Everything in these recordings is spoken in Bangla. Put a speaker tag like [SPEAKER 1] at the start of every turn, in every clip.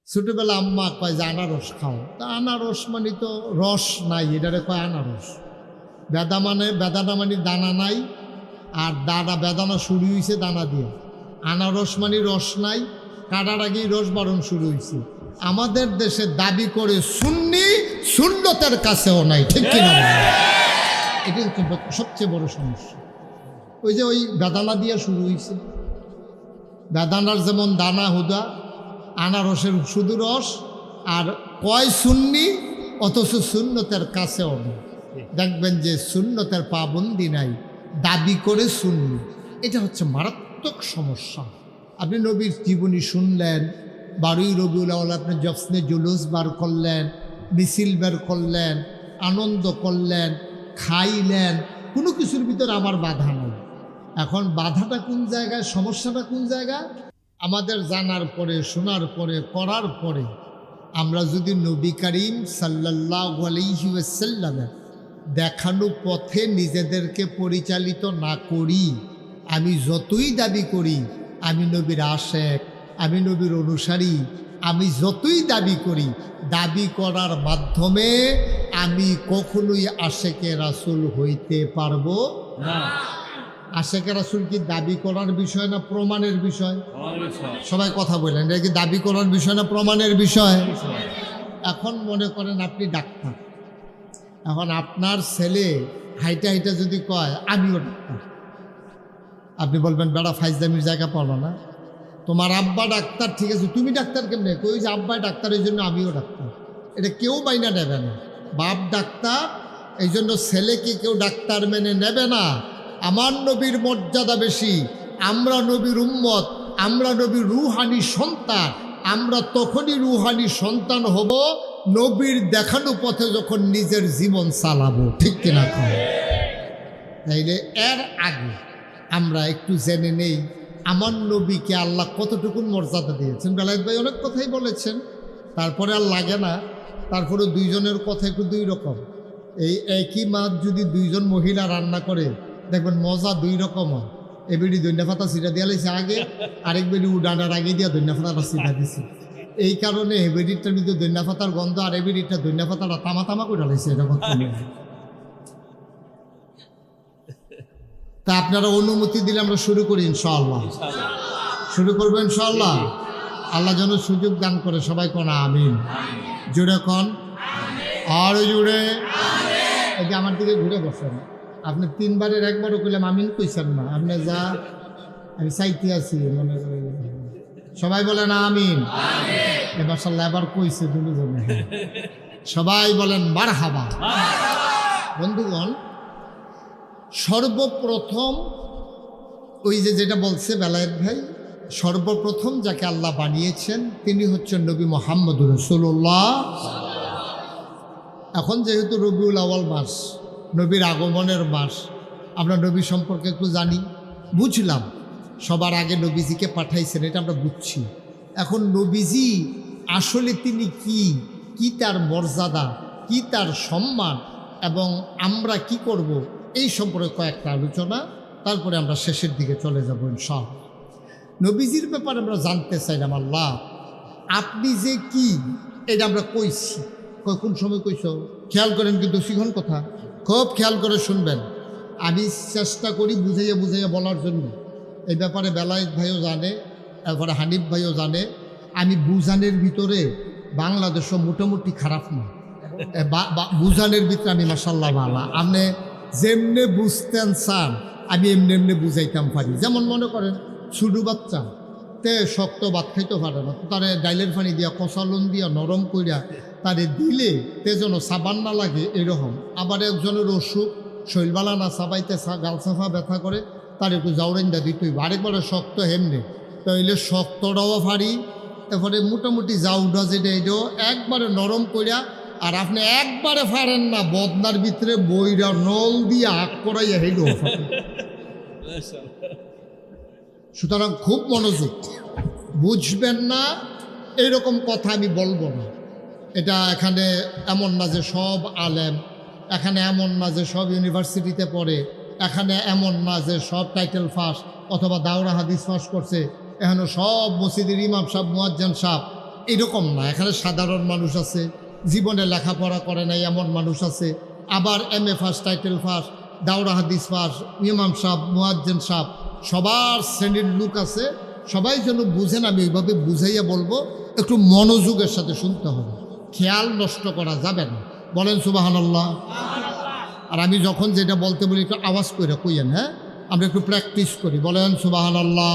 [SPEAKER 1] ছোটবেলা আম্মা কয় যে আনারস খাও, তা আনারস মানে তো রস নাই, এটারে কয় আনারস। বেদানা মানে দানা নাই, আর বেদানা শুরু হয়েছে দানা দিয়ে। আনারস মানে রস নাই, কাটার আগেই রস বারণ শুরু হয়েছে। আমাদের দেশে দাবি করে সুন্নি, সুন্নতের কাছেও নাই, ঠিক কিনা? এটি হচ্ছে সবচেয়ে বড় সমস্যা। ওই বেদানা দিয়ে শুরু হয়েছে। বেদানার যেমন দানা হুদা, আনারসের শুধু রস, আর কয় সুন্নি অথচ সুন্নতের কাছেও নেই। দেখবেন যে সুন্নতের পাবন্দি নাই, দাবি করে সুন্নি। এটা হচ্ছে মারাত্মক সমস্যা। আপনি নবীর জীবনী শুনলেন, 12ই রবিউল আউয়াল আপনি জশ্নে জুলুস বার করলেন, মিছিল বের করলেন, আনন্দ করলেন, খাইলেন, কোনো কিছুর ভিতরে আমার বাধা নেই। এখন বাধাটা কোন জায়গায়, সমস্যাটা কোন জায়গায়? আমাদের জানার পরে, শোনার পরে, করার পরে আমরা যদি নবী করিম সাল্লাল্লাহু আলাইহি ওয়াসাল্লামের দেখানো পথে নিজেদেরকে পরিচালিত না করি, আমি যতই দাবি করি আমি নবীর আশেক, আমি নবীর অনুসারী, আমি যতই দাবি করি, দাবি করার মাধ্যমে আমি কখনোই আশেকে রাসূল হইতে পারবো না। আশেকে রাসূল কি দাবি করার বিষয় না প্রমাণের বিষয়? সবাই কথা বলেন, এটা কি দাবি করার বিষয় না প্রমাণের বিষয়? এখন মনে করেন আপনি ডাক্তার, এখন আপনার ছেলে হাইটা হাইটা যদি কয় আমিও ডাক্তার, আপনি বলবেন বেড়া ফাইজদামির জায়গা পাবো না, তোমার আব্বা ডাক্তার, ঠিক আছে, তুমি ডাক্তার কেমনে? কই যে আব্বাই ডাক্তার, এই জন্য আমিও ডাক্তার। এটা কেউ বাইনা নেবে না। বাপ ডাক্তার, এই জন্য ছেলেকে কেউ ডাক্তার মেনে নেবে না। আমার নবীর মর্যাদা বেশি, আমরা নবীর উম্মত, আমরা নবীর রুহানি সন্তান। আমরা তখনই রুহানি সন্তান হব নবীর দেখানো পথে যখন নিজের জীবন চালাবো, ঠিক কিনা? তাইলে এর আগে আমরা একটু জেনে নেই আমার নবীকে আল্লাহ কতটুকুন মর্যাদা দিয়েছেন। বেলায়েত ভাই অনেক কথাই বলেছেন, তারপরে আর লাগে না। তারপরে দুইজনের কথা একটু দুই রকম। এই একই মাছ যদি দুইজন মহিলা রান্না করে, দেখবেন মজা দুই রকম হয়। এ বেড়ি দৈন্যা পাতা সিটা দিয়া লাইছে আগে, আরেক বেড়ি উডানার আগে দিয়া দৈন্যা পাতাটা সিটা দিছে। এই কারণে এ বেড়িটার ভিতরে দৈন্যা পাতার গন্ধ, আর এ বেড়িটা দৈন্যা পাতাটা তামা তামা করে লাইছে। এটা কথা তা আপনারা অনুমতি দিলে আমরা শুরু করি ইনশাআল্লাহ। শুরু করবো ইনশাআল্লাহ। আল্লাহ যেন সুযোগ দান করে, সবাই কোন আমিন। জুড়ে কোন, আর জুড়ে। এই যে আমার দিকে ঘুরে বসেন, আপনি 3 বারের একবারও কইলাম আমিন কইছেন না। আপনি যা আমি চাইতে আছি মনে করি, সবাই বলেন আমিন। এবার সাল্লাহ এবার কইছে দুজনে, সবাই বলেন মারহাবা। বন্ধুগণ, সর্বপ্রথম ওই যেটা বলছে বেলায়েত ভাই, সর্বপ্রথম যাকে আল্লাহ বানিয়েছেন তিনি হচ্ছেন নবী মুহাম্মদুর রাসূলুল্লাহ। এখন যেহেতু রবিউল আউয়াল মাস, নবীর আগমনের মাস, আমরা নবী সম্পর্কে একটু জানি, বুঝলাম। সবার আগে নবীজিকে পাঠাইছেন, এটা আমরা বুঝছি। এখন নবীজি আসলে তিনি কি তার মর্যাদা, কি তার সম্মান, এবং আমরা কি করব, এই সম্পর্কে কয়েকটা আলোচনা, তারপরে আমরা শেষের দিকে চলে যাব ইনশাআল্লাহ। নবীজির ব্যাপারে আমরা জানতে চাইলাম, আল্লাহ আপনি যে কি, এটা আমরা কইছি, কোন সময় কইছ খেয়াল করেন, কিন্তু শিখন কথা খুব খেয়াল করে শুনবেন। আমি চেষ্টা করি বুঝাইয়া বুঝাইয়া বলার জন্য। এই ব্যাপারে বেলায়েত ভাইও জানে, তারপরে হানিফ ভাইও জানে, আমি বুঝানের ভিতরে বাংলাদেশও মোটামুটি খারাপ না, বুঝানের ভিতরে আমি মাশাআল্লাহ ভালো। আপনি যেমনে বুঝতেন চান আমি এমনি এমনি বুঝাইতাম পারি। যেমন মনে করেন ছোটো বাচ্চা তে শক্ত ভাত খাইতে পারে না, তারে ডাইলের পানি দিয়া কষালন দিয়া নরম কইরা তারে দিলে তে যেন সাবান না লাগে এরকম। আবার একজনের অসুখ, শৈলবালা না চাবাইতে গাল সাফা ব্যথা করে, তার একটু জাউরেন্দা দিতেই আরেকবারে শক্ত হেমনে, তাইলে শক্তটাও পারি। তারপরে মোটামুটি জাউডা যেটা এটাও একবারে নরম কইরা, আর আপনি একবারে পারেন না বদনার ভিতরে বইরা নল দিয়ে আগ করাইয়া হেল। সুতরাং খুব মনোযোগ, বুঝবেন না এইরকম কথা আমি বলবো না। এটা এখানে এমন না যে সব আলেম, এখানে এমন না যে সব ইউনিভার্সিটিতে পড়ে, এখানে এমন না যে সব টাইটেল ফার্স্ট অথবা দাওরা হাদিস ফার্স্ট করছে, এখানে সব মসজিদের ইমাম সাহেব, মুয়াজ্জিন সাহেব এরকম না, এখানে সাধারণ মানুষ আছে, জীবনে লেখাপড়া করে নাই এমন মানুষ আছে, আবার MA ফার্স্ট, টাইটেল ফার্স্ট, দাওরা হাদিস ফার্স্ট, ইমাম সাহেব, মুয়াজ্জিন সাহেব, সবার শ্রেণীর লোক আছে। সবাই যেন বুঝেন, আমি ওইভাবে বুঝাইয়া বলবো, একটু মনোযোগের সাথে শুনতে হবে, খেয়াল নষ্ট করা যাবে না। বলেন সুবহানাল্লাহ। আর আমি যখন যেটা বলতে বলি একটু আওয়াজ করে কইয়েন, হ্যাঁ, আমরা একটু প্র্যাকটিস করি। বলেন সুবহানাল্লাহ,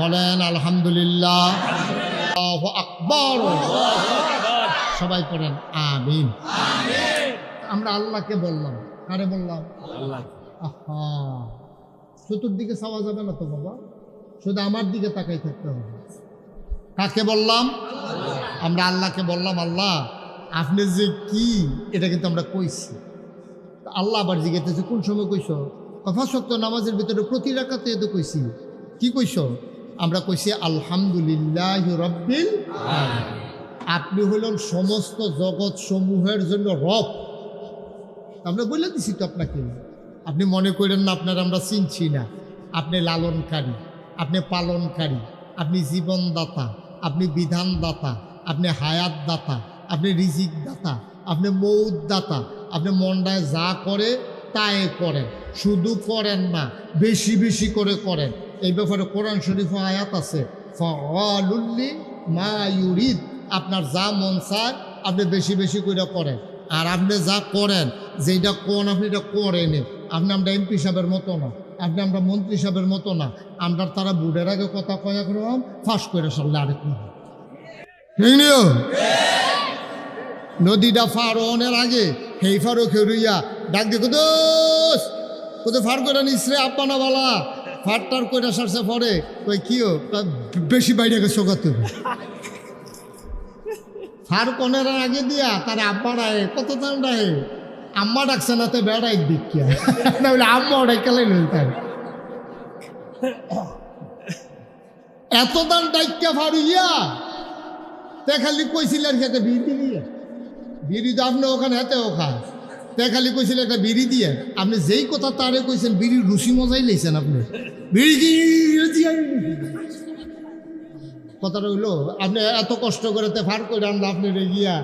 [SPEAKER 1] বলেন আলহামদুলিল্লাহ, আল্লাহু আকবার, সবাই পড়েন আমিন। আমরা আল্লাহকে বললাম, কারে বললাম? আল্লাহ। আহা, চতুর্দিকে চাওয়া যাবে না তো বাবা, শুধু আমার দিকে তাকাই থাকতে হবে। কাকে বললাম? আমরা আল্লাহকে বললাম, আল্লাহ আপনি যে কি, এটা কিন্তু আমরা কইছি। আল্লাহ আবার জিজ্ঞেস, কোন সময় কইস? পাঁচ ওয়াক্ত নামাজের ভিতরে প্রতি রাকাতে তো কইছি। কি কইস? আমরা কইছি আলহামদুলিল্লাহ রাব্বিল আলামিন। আপনি হলেন সমস্ত জগৎ সমূহের জন্য রব। আমরা বলে দিছি তো আপনাকে, আপনি মনে করেন না আপনার আমরা চিনছি না। আপনি লালনকারী, আপনি পালনকারী, আপনি জীবনদাতা, আপনি বিধানদাতা, আপনি হায়াত দাতা, আপনি রিজিক দাতা, আপনি মৌত দাতা। আপনি মনটায় যা করে তাই করেন, শুধু করেন না, বেশি বেশি করে করেন। এই ব্যাপারে কোরআন শরীফ আয়াত আছে, ফাআলুল্লি মা ইউরিদ। আপনার যা মন চায় আপনি বেশি বেশি করে করেন, আর আপনি যা করেন, যেটা কোন আপনি এটা করেন। আমরা MP সাহেবের মতো না, আমরা মন্ত্রী সাহেবের মতো না। আমরা তারা বুড়ের আগে কথা কয়া করলাম, ফাঁস করে সারলে আরেক না। ঠিক নিও, নদীটা ফারনের আগে হেই ফারো খেরুইয়া ডাক দেখো দোষ, কোথায় ফার করে নিস রে আব্বানা বালা, ফারটার কইরা সারছে পরে কই কিও বেশি বাইরে গেছো কত। ফার কনের আগে দিয়া তার আব্বা রায় কত দাম রায়, আম্মা ডাকছে না তো বেড়াই দিকিয়া না বলে আম্মা ওটাই কেলাই লই তাই এত দান ডাইকা ফারিয়া তে খালি কইছিল আর খেতে বিড়ি দিয়ে, বিড়ি তো আপনি ওখানে হাতেও খান, তে খালি কইছিল একটা বিড়ি দিয়ে। আপনি যেই কথা তারে কইছেন বিড়ির রুচি মজাই লেছেন আপনি, বিড়ি কথাটা হইলো। আপনি এত কষ্ট করে তে ফার করে আনলো আপনি গিয়া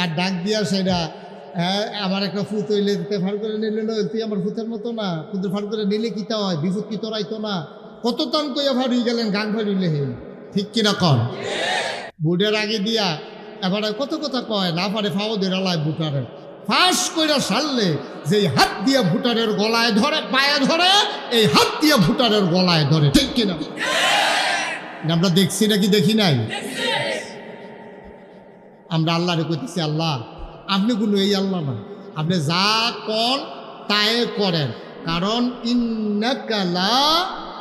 [SPEAKER 1] আর ডাক দিয়া সেটা, হ্যাঁ আমার একটা ফুত হইলে তে ফার করে নিলে তুই আমার ফুতের মতো না, ফুতের ফার করে নিলে কিতা হয়, বিফুত কি তোরাইতো না। কত টান কইয়া ফার হয়ে গেলেন, গান ফারিলে হে, ঠিক কিনা কন? বুটের আগে দিয়া এবারে কত কথা কয় না পারে, ফাও দেরালায় বুটারে ফাঁস কইরা সারলে যে হাত দিয়া ভুটারের গলায় ধরে, পায়ে ধরে, এই হাত দিয়া ভুটারের গলায় ধরে, ঠিক কিনা? আমরা দেখছি নাকি দেখি নাই? আমরা আল্লাহরে কইতেছি, আল্লাহ আপনি কোনো এই আল্লাহ না, আপনি যা কর তাই করেন, কারণ ইন্নাকা লা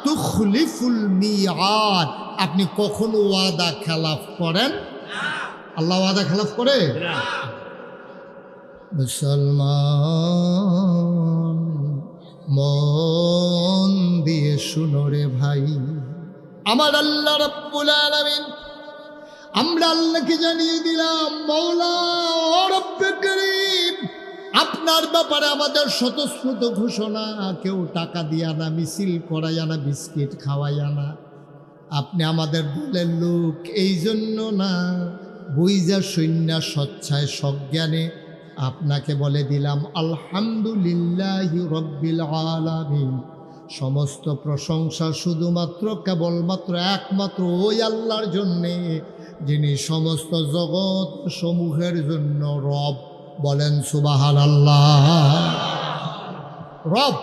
[SPEAKER 1] তুখলিফুল মিআদ, আপনি কখনো ওয়াদা খেলাফ করেন। আল্লাহ ওয়াদা খেলাফ করে? মুসলমান মন দিয়ে শুনো রে ভাই, আমার আল্লাহ রাব্বুল আলামিন, আমরা আল্লাহকে জানিয়ে দিলাম, মওলা ও রব্বে করিম, আপনার ব্যাপারে আমাদের স্বতঃস্ফূর্ত ঘোষণা, কেউ টাকা দিয়া না, মিছিল করাইয়া না, বিস্কিট খাওয়াইয়া না, আপনি আমাদের দলের লোক এই জন্য না, বুইজা শূন্য স্বচ্ছায় সজ্ঞানে আপনাকে বলে দিলাম আলহামদুলিল্লাহি রাব্বিল আলামিন। সমস্ত প্রশংসা শুধুমাত্র কেবলমাত্র একমাত্র ওই আল্লাহর জন্যে, যিনি সমস্ত জগৎ সমূহের জন্য রব। বলেন সুবহানাল্লাহ। রব,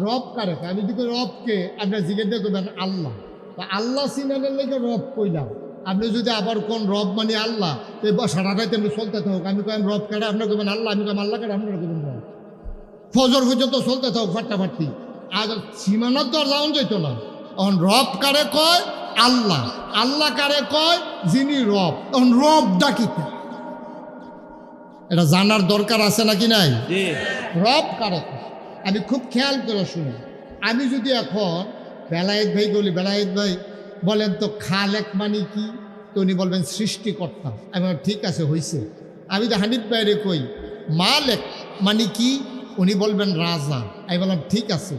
[SPEAKER 1] রব কারে? আমি যদি রবকে আপনার জিজ্ঞাসা করবেন আল্লাহ, তা আল্লাহ সিনানের লেগে রব কইলাম। আপনি যদি আবার কোন রব মানে আল্লাহ, এই সারাটাই তেমনি চলতে থাকুক, আমি কইম রব কাটে, আপনার কইবেন আল্লাহ, আমি কইম আল্লাহ কাটে, আপনারা কইবেন রব। ফজর পর্যন্ত চলতে থাকুক ফাটাফাটি, আর সীমানার তো আর যাওয়া যেত না। এখন রব কারে কয়? আল্লাহ। আল্লাহ কারে কয়? যিনি রব। এখন রব ডাকিতে এটা জানার দরকার আছে নাকি নাই? রব কারে কয় আমি খুব খেয়াল করে শুনি। আমি যদি এখন বেলায়েত ভাই বলি, বেলায়েত ভাই বলেন তো খালেক মানে কি? তো উনি বলবেন সৃষ্টিকর্তা। আমি ঠিক আছে হয়েছে। আমি তো হানিফ ভাইরে কই মালেক মানে কি? উনি বলবেন রাজা। আমি বললাম ঠিক আছে।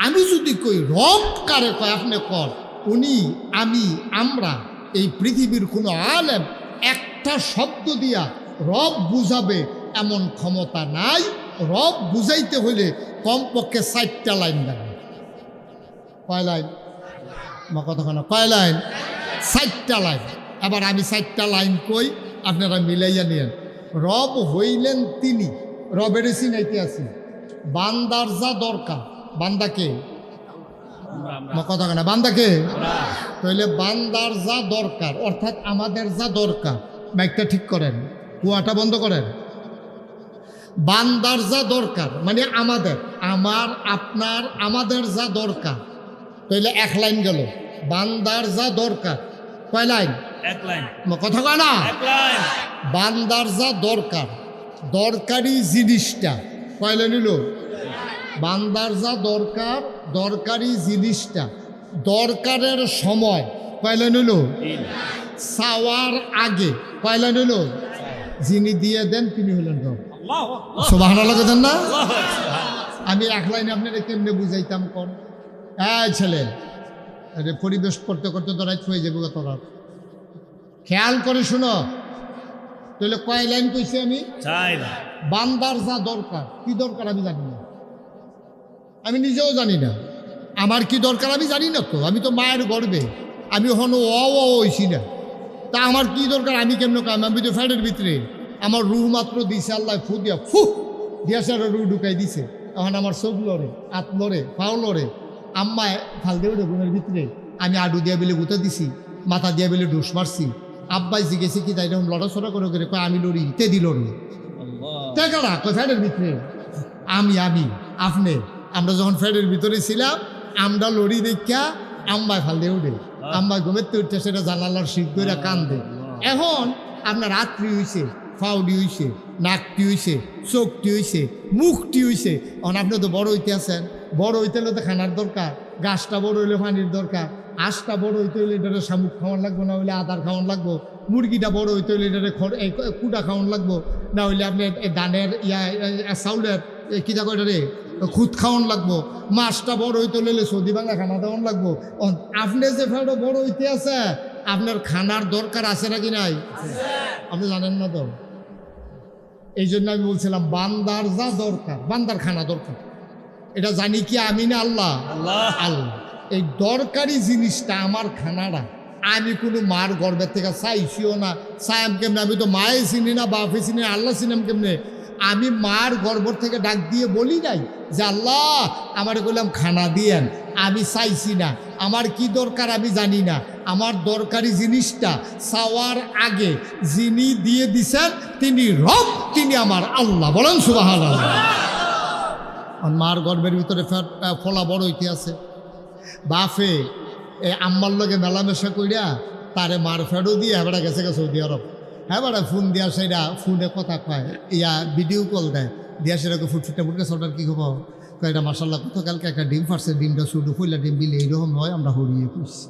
[SPEAKER 1] আমি যদি কই রব কারে কয় আপনি কর, উনি, আমি, আমরা, এই পৃথিবীর কোনো আলেম একটা শব্দ দিয়া রব বুঝাবে এমন ক্ষমতা নাই। রব বুঝাইতে হলে কমপক্ষে 4টা লাইন লাগবে। কয় লাইন? আমার কতক্ষণ? কয় লাইন? 4টা লাইন। এবার আমি 4টা লাইন কই, আপনারা মিলাইয়া নিয়েন। রব হইলেন তিনি, রবের চিনাইতে আছি। বান্দার যা দরকার, বান্দাকে কথা কেনা, বান্দাকে তাহলে বান্দার যা দরকার অর্থাৎ আমাদের যা দরকার, মাইকটা ঠিক করেন, কুয়াটা বন্ধ করেন। বান্দার যা দরকার মানে আমাদের, আমার আপনার আমাদের যা দরকার, তাহলে 1 লাইন গেল। বান্দার যা দরকার কয় লাইন?
[SPEAKER 2] 1 লাইন।
[SPEAKER 1] কথা কয় না?
[SPEAKER 2] 1 লাইন।
[SPEAKER 1] বান্দার যা দরকার, দরকারি জিনিসটা কয় লাইন হলো? বান্দার যা দরকার, দরকারি জিনিসটা দরকারের সময় কয় লাইন হলো? চাওয়ার আগে কয় লাইন হলো? যিনি দিয়ে দেন তিনি হলেন রব। সুবহানাল্লাহ দেন না? আমি 1 লাইনে আপনারা কেমনে বুঝাইতাম কোন? ছেলে আরে পরিবেশ করতে করতে তো রাত হয়ে যাবে, তোরা খেয়াল করে শুনো। তাহলে কয় লাইন কইছি আমি?
[SPEAKER 2] 4।
[SPEAKER 1] বান্দার যা দরকার, কি দরকার আমি জানি না, আমি নিজেও জানি না। আমার কি দরকার আমি জানি না তো, আমি তো মায়ের গর্বে, আমি হনো হইছি না। তা আমার কি দরকার আমি কেমন কাম? আমি তো ফ্যাটের ভিতরে, আমার রু মাত্র দিছে আল্লাহ, ফু দিয়াছে রু ঢুকাই দিছে। এখন আমার চোখ লড়ে, হাত লড়ে, পাও লড়ে। আম্মায় ফাল দিয়ে ওঠে ঘুমের ভিতরে, আমি আডু দিয়া বেলে গুঁতে দিছি, মাথা দিয়া বেলে ডুস মারছি। আব্বাই জিজ্ঞেসি কি তাই এরকম লড়াচড়া করে করে কয় আমি লড়ি, তে দি লড়ি টেকারা কয় ফ্যাটের ভিতরে। আমি আপনি আমরা যখন ফ্যাটের ভিতরে ছিলাম, আমরা লড়ি দেখা আম্বাই ফাল দিয়ে উঠে, আম্বাই ঘুমের তো উঠছে, সেটা জানালার শীত করে কান্দে। এখন আপনার রাত্রি হইছে, ফাউডি হইছে, নাকটি হইছে, চোখটি হইছে, মুখটি হইছে। এখন আপনি তো বড় হইতে আছেন, বড় হইতে হলে তো খানার দরকার, গাছটা বড় হইলে পানির দরকার, আঁশটা বড় হইতে হইলে এটারে শামুক খাওয়ান লাগবো, না হইলে আদার খাওয়ান লাগবো, মুরগিটা বড় হইতে হইলে এটারে কুটা খাওয়ান লাগবো, না হইলে আপনি ধানের চাউলের কিতা কয় এটারে খুদ খাওয়ান লাগবো, মাছটা বড় হইতে হইলে সৌদি বাংলা খানা দেওয়ান লাগবো। আপনি যে ফেরো বড় হইতে আছে, আপনার খানার দরকার আছে নাকি নাই? আপনি জানেন না তো। এই জন্য আমি বলছিলাম বান্দার যা দরকার, বান্দার খানা দরকার, এটা জানি কি আমি না আল্লাহ? আল্লাহ। এই দরকারি জিনিসটা আমার খানাটা আমি কোনো মার গর্বের থেকে চাইছিও না, চাইম কেমনে? আমি তো মায়ে চিনি না, বাপে চিনি না, আল্লাহ চিনাম কেমনে? আমি মার গর্ভর থেকে ডাক দিয়ে বলি নাই যে আল্লাহ আমার বললাম খানা দিয়েন, আমি চাইছি না, আমার কি দরকার আমি জানি না, আমার দরকারি জিনিসটা চাওয়ার আগে যিনি দিয়ে দিছেন তিনি রব, তিনি আমার আল্লাহ। বলেন সুবহানাল্লাহ। মার গর্ভের ভিতরে ফলা বড় হইতে আছে, বাফে আম্মার লগে মেলামেশা কইরা তারে মার ফেডও দিয়ে হেবেড়া গেছে সৌদি আরব। হেবেড়া ফোন দিয়া সেটা ফোনে কথা কয়, ভিডিও কল দেয়, দিয়া সেটাকে ফুটফুটটা ফুটকে সরকার কী খবর কয়, এটা মার্শাল্লাহ গতকালকে একটা ডিম ফাটছে, ডিমটা শুধু ফইলা ডিম বিলে এইরকম হয়, আমরা হরিয়ে খুঁজছি,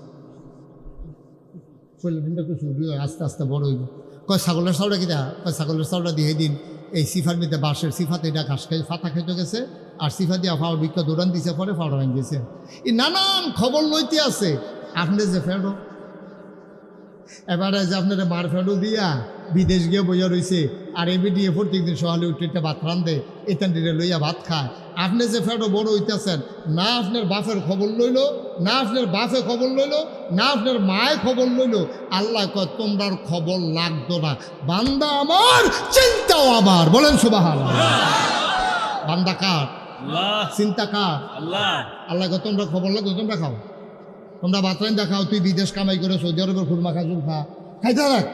[SPEAKER 1] ফইলা ডিমটা খুব শুরু হয়, আস্তে আস্তে বড় হইব। কয় ছাগলের চাউটা কী দেখা? কয় ছাগলের চাউটা দিয়ে দিন এই সিফার মধ্যে বাঁশের সিফাতে এটা ঘাস খাই ফাতা খাইতে গেছে, আর সিফা দিয়া ফাওয়ার বিক্কা দৌড়ান দিছে, পরে ফাওয়ার ভাঙ গেছে। এই নানান খবর লইতে আছে। আপনি যে ফেরো এবারে যে আপনার মার ফেরো দিয়া বিদেশ গিয়ে বইয়া রয়েছে, আর এমনি দিয়ে প্রত্যেকদিন সকালে উঠে একটা ভাত রান্ধে, এতান লইয়া ভাত খায়। আপনি যে ফেরো বড় হইতেছেন, না আপনার বাপের খবর লইল, না আপনার বাপে খবর লইল, না আপনার মায়ে খবর লইল। আল্লাহ কয় তোমরার খবর লাগতো না, বান্দা আমার, চিন্তাও আমার। বলেন সুবহানাল্লাহ। বান্দা কার? চিন্তা কার? আল্লাহ কয় তোমরা খবর লাগতো, তোমরা খাও, তোমরা ভাত রান্ধা খাও। তুই বিদেশ কামাই করে সৌদি আরবের খুরমা খাজুর খা, খাইতে রাখ,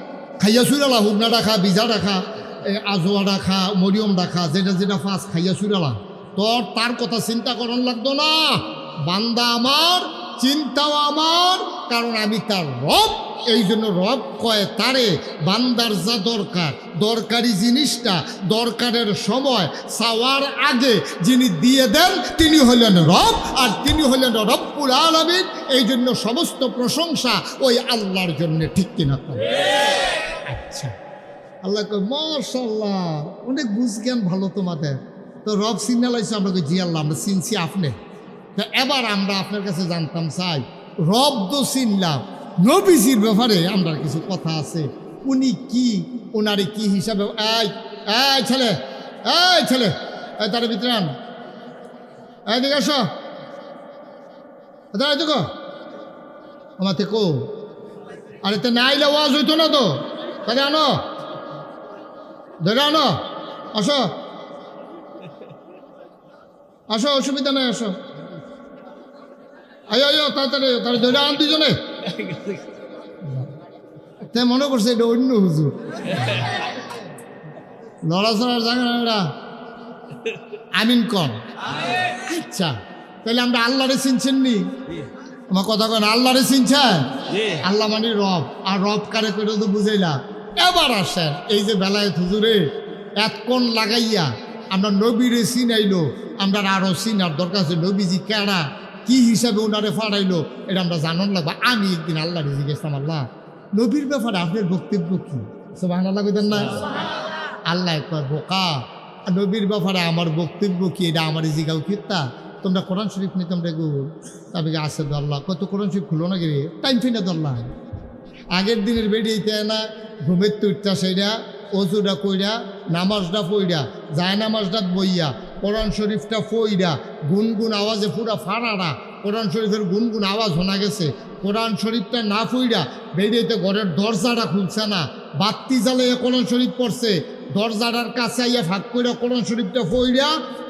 [SPEAKER 1] খাইয়া সুরালা, হুগনাটা খা, বিজা রাখা, আজোয়া রাখা, মরিয়ম রাখা, যেটা যেটা ফাঁস খাইয়া সুরালা, তোর তার কথা চিন্তা করার লাগতো না। বান্দা আমার, চিন্তাও আমার, কারণ আমি তার রব। এই জন্য রব কয় তারে বান্দার যা দরকার, দরকারি জিনিসটা দরকারের সময় চাওয়ার আগে যিনি দিয়ে দেন তিনি হলেন রব, আর তিনি হলেন রব্বুল আলামিন। এই জন্য সমস্ত প্রশংসা ওই আল্লাহর জন্য, ঠিক কিনা? আচ্ছা, আল্লাহ কয় মাশাআল্লাহ, অনেক বুঝজ্ঞান ভালো তোমাদের। তো রব সিগন্যাল হয়েছে, আমরা জি আল্লাহ আমরা চিনছি আপনি। তা এবার আমরা আপনার কাছে জানতাম চাই, রব তো চিনলাম, নবীজির ব্যাপারে আমরা কিছু কথা আছে। উনি কি, ওনারে কি হিসাবে, এই ছেলে, এই ছেলে, তার ভিতরে আন, এদিকে আসো, দেখো আমার থেকে। আরে তো না আইলে ওয়াজ হইতো না তো, তাহলে আনো, ধরে আনো, আসো আসো, অসুবিধা নেই, আসো, আয়ো তাড়াতাড়ি তাড়াতাড়ি ধরে আন দুজনে। তাই মনে করছে এটা অন্য হুজুর, লড়াচড়ার জায়গা না এটা। আমিন কর। আচ্ছা, তাহলে আমরা আল্লাহরে চিনছেন নি? আমার কথা কেন, আল্লাহরে চিনছেন? আল্লাহ মানে রব, আর রব কারে করে তো বুঝাইলা। এবার আসেন, এই যে বেলায় হুজুরে এতক্ষণ লাগাইয়া আমরা নবীরে চিনাইলো, আমরা আরো চিনার দরকার আছে। নবীজি কেডা, কি হিসাবে ওনারে ফাড়াইলো, এটা আমরা জানান লাগবে। আমি একদিন আল্লাহরে জিজ্ঞেসাম, আল্লাহ নবীর ব্যাপারে আপনার বক্তব্য কি? সুবহানাল্লাহ কইতেন না? আল্লাহ একবার বোকা, নবীর ব্যাপারে আমার বক্তব্য কি, এটা আমার জিগাও কিতা। তোমরা কোরআন শরীফ নিয়ে তোমরা গো, তবে আসে তো আল্লাহ কত কোরআন শরীফ খুলো না গেলে টাইম ফিনা দল্লাহ। আগের দিনের বেরিয়েতে না, ঘুমের তুইটা সেইটা, অজুটা কইরা, নামাজটা পইরা, যায় নামাজটা বইয়া, কোরআন শরীফটা পইরা, গুনগুন আওয়াজে পুরা ফাড়াড়া কোরআন শরীফের গুনগুন আওয়াজ শোনা গেছে। কোরআন শরীফটা না পইরা বেরিয়েতে ঘরের দরজাটা খুলছে না, বাত্তি জ্বালিয়ে কোরআন শরীফ পড়ছে, দরজাটার কাছে আইয়া ফাঁক করে কোরআন শরীফটা পইরা,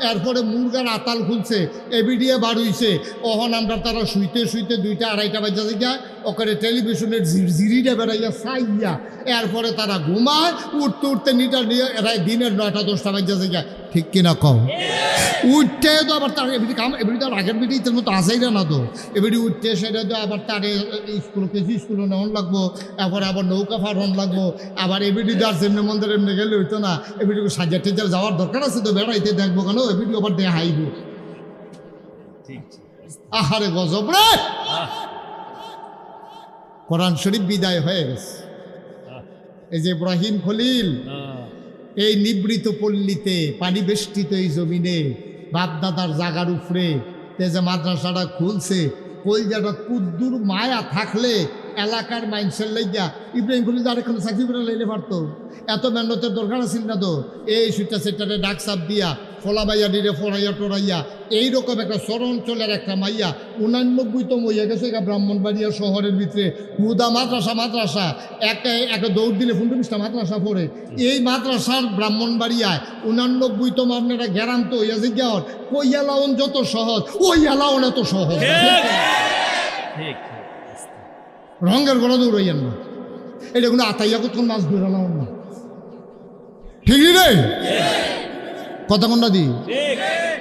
[SPEAKER 1] এরপরে মুরগার আতাল খুলছে, এবিডিয়ে বার হইছে। ওহন আমরা তারা শুইতে শুইতে 2টা 2:30 বাজা যায়, ওখানে টেলিভিশনের ঝিরিটা বেড়াইয়া চাইয়া, এরপরে তারা ঘুমায়, উঠতে উঠতে দিনের 9টা 10টা বাজা যায়। ঠিক কিনা কও? উঠতে তো আবার তার এবিডি কাম, এবিডি তো আগের বিডি তার মতো আসেই না তো। এবিডি উঠতে সেটা তো আবার তারে স্কুল কেজি স্কুলে নেওয়ান লাগবো, এরপরে আবার নৌকা ফাড়ন লাগবো, আবার এবিডি তো আর সেমনি মন্দির এমনি গেলে হইতো না। এবিডি সাজা টেজার যাওয়ার দরকার আছে তো, বেড়াইতে দেখবো কেন, এবিডি আবার দিয়ে হাইব। আহারে গজব রে! কোরআন শরীফ বিদায় হয়ে গেছে। এই যে ইব্রাহিম খলিল এই নিবৃত পল্লীতে, পানি বেষ্টিত এই জমিনে, বাপদাদার জাগার উপরে যে মাদ্রাসাটা খুলছে, কলজাটা কুদ্দুর মায়া থাকলে এলাকার মানুষের লাইগা ইব্রাহিম খলিল আরেকখানে চাকরি করে লাইলে পারতো। এত মেহনতের দরকার আছিল না তো। এই সুইটা সেটারে ডাক চাপ দিয়া, ফলা মাইয়া ডিরে ফড়াইয়া টড়াইয়া, এইরকম একটা চরাঞ্চলের একটা মাইয়া 89তম হইয়া গেছে ব্রাহ্মণবাড়িয়া শহরের ভিতরে। হুদা মাদ্রাসা একটা দৌড় দিলে 15টা মাদ্রাসা পড়ে। এই মাদ্রাসার ব্রাহ্মণবাড়িয়ায় 89তম আপনারা গ্যারান্ত হইয়া যে গিয়ার কইয়া লাউন যত সহজ, ওই লাউন এত সহজ। রঙের গড়া দৌড়াইয়েন না, এটা কোনো আতাইয়া কোথাও মাছ ধরে লাউন না। ঠিক রে কথা কোনটা দি?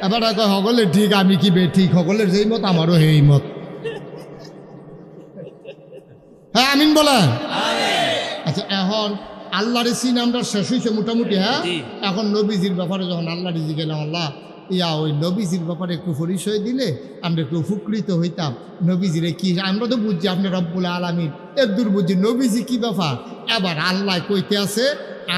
[SPEAKER 1] এবার সকলে ঠিক, আমি কি বে ঠিক, সকলের যেই মত আমারও সেই মত। হ্যাঁ আমিন বলেন। আচ্ছা, এখন আল্লাহরে চিন আমরা শেষ হয়েছে মোটামুটি। হ্যাঁ, এখন নবীজির ব্যাপারে যখন আল্লাহরে জিগেলাম, আল্লাহ ওই নবীজির ব্যাপারে একটু পরিচয় দিলে আমরা একটু উপকৃত হইতাম। নবীজিরে কি, আমরা তো বুঝছি আপনি রব্বুল আলামিন, এর দূর বুঝছি নবীজি কি ব্যাপার। এবার আল্লাহ কইতে আছে,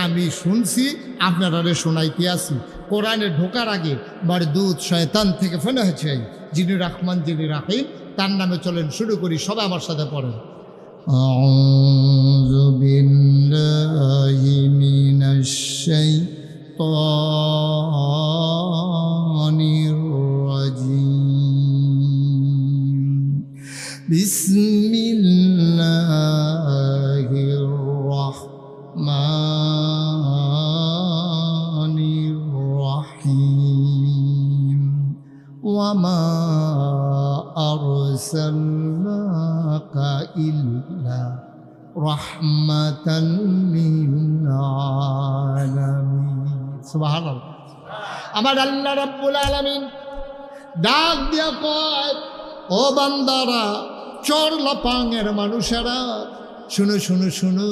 [SPEAKER 1] আমি শুনছি, আপনারা শোনাইতে আসি। কোরআনে ঢোকার আগে মারদুদ শয়তান থেকে ফেলে হয়েছে যিনি রহমান যিনি রাহিম, তার নামে চলেন শুরু করি। সবাই আমার সাথে পড়েন। আউযু বিল্লাহি মিনাশ শাইতানির রাজিম। বিসমিল্লাহির রাহমানির রাহিম। ওয়ামা আরসালনাকা ইল্লা রাহমাতাল লিল আলামিন। সুবহানাল্লাহ। আমার আল্লাহ রাব্বুল আলামিন ডাক দিয়া কয়, ও বান্দারা, চর লাপাঙের মানুষেরা, শুনো শুনো শুনো,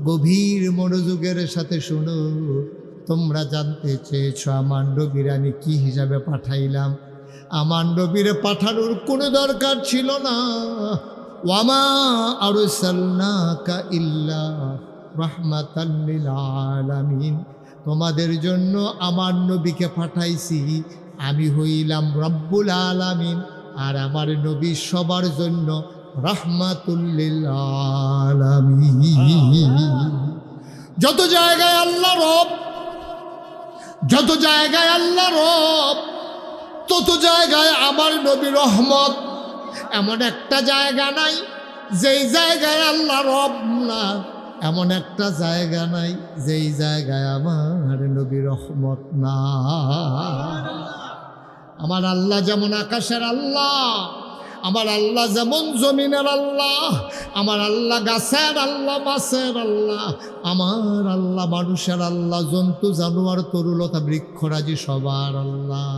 [SPEAKER 1] গভীর মনোযোগের সাথে শুনো। তোমরা জানতে চেয়েছ আমার নবীর আমি কি হিসাবে পাঠাইলাম। আমার নবীরে পাঠানোর কোনো দরকার ছিল না। ওয়ামা আরসালনাকা ইল্লা রাহমাতাল লিল আলামিন। তোমাদের জন্য আমার নবীকে পাঠাইছি, আমি হইলাম রব্বুল আলামিন। আর আমার নবী সবার জন্য রাহমাতুল লিল আলামিন। যত জায়গায় আল্লাহ রব, যত জায়গায় আল্লাহ রব, তত জায়গায় আমার নবী রহমত। এমন একটা জায়গা নাই যেই জায়গায় আল্লাহ রব না, এমন একটা জায়গা নাই যেই জায়গায় আমার নবী রহমত না। আমার আল্লাহ যেমন আকাশের আল্লাহ, আমার আল্লাহ যেমন জমিনের আল্লাহ, আমার আল্লাহ গাছের আল্লাহ, মাছের আল্লাহ, আমার আল্লাহ মানুষের আল্লাহ, জন্তু জানোয়ার তরুলতা বৃক্ষরাজি সবার আল্লাহ।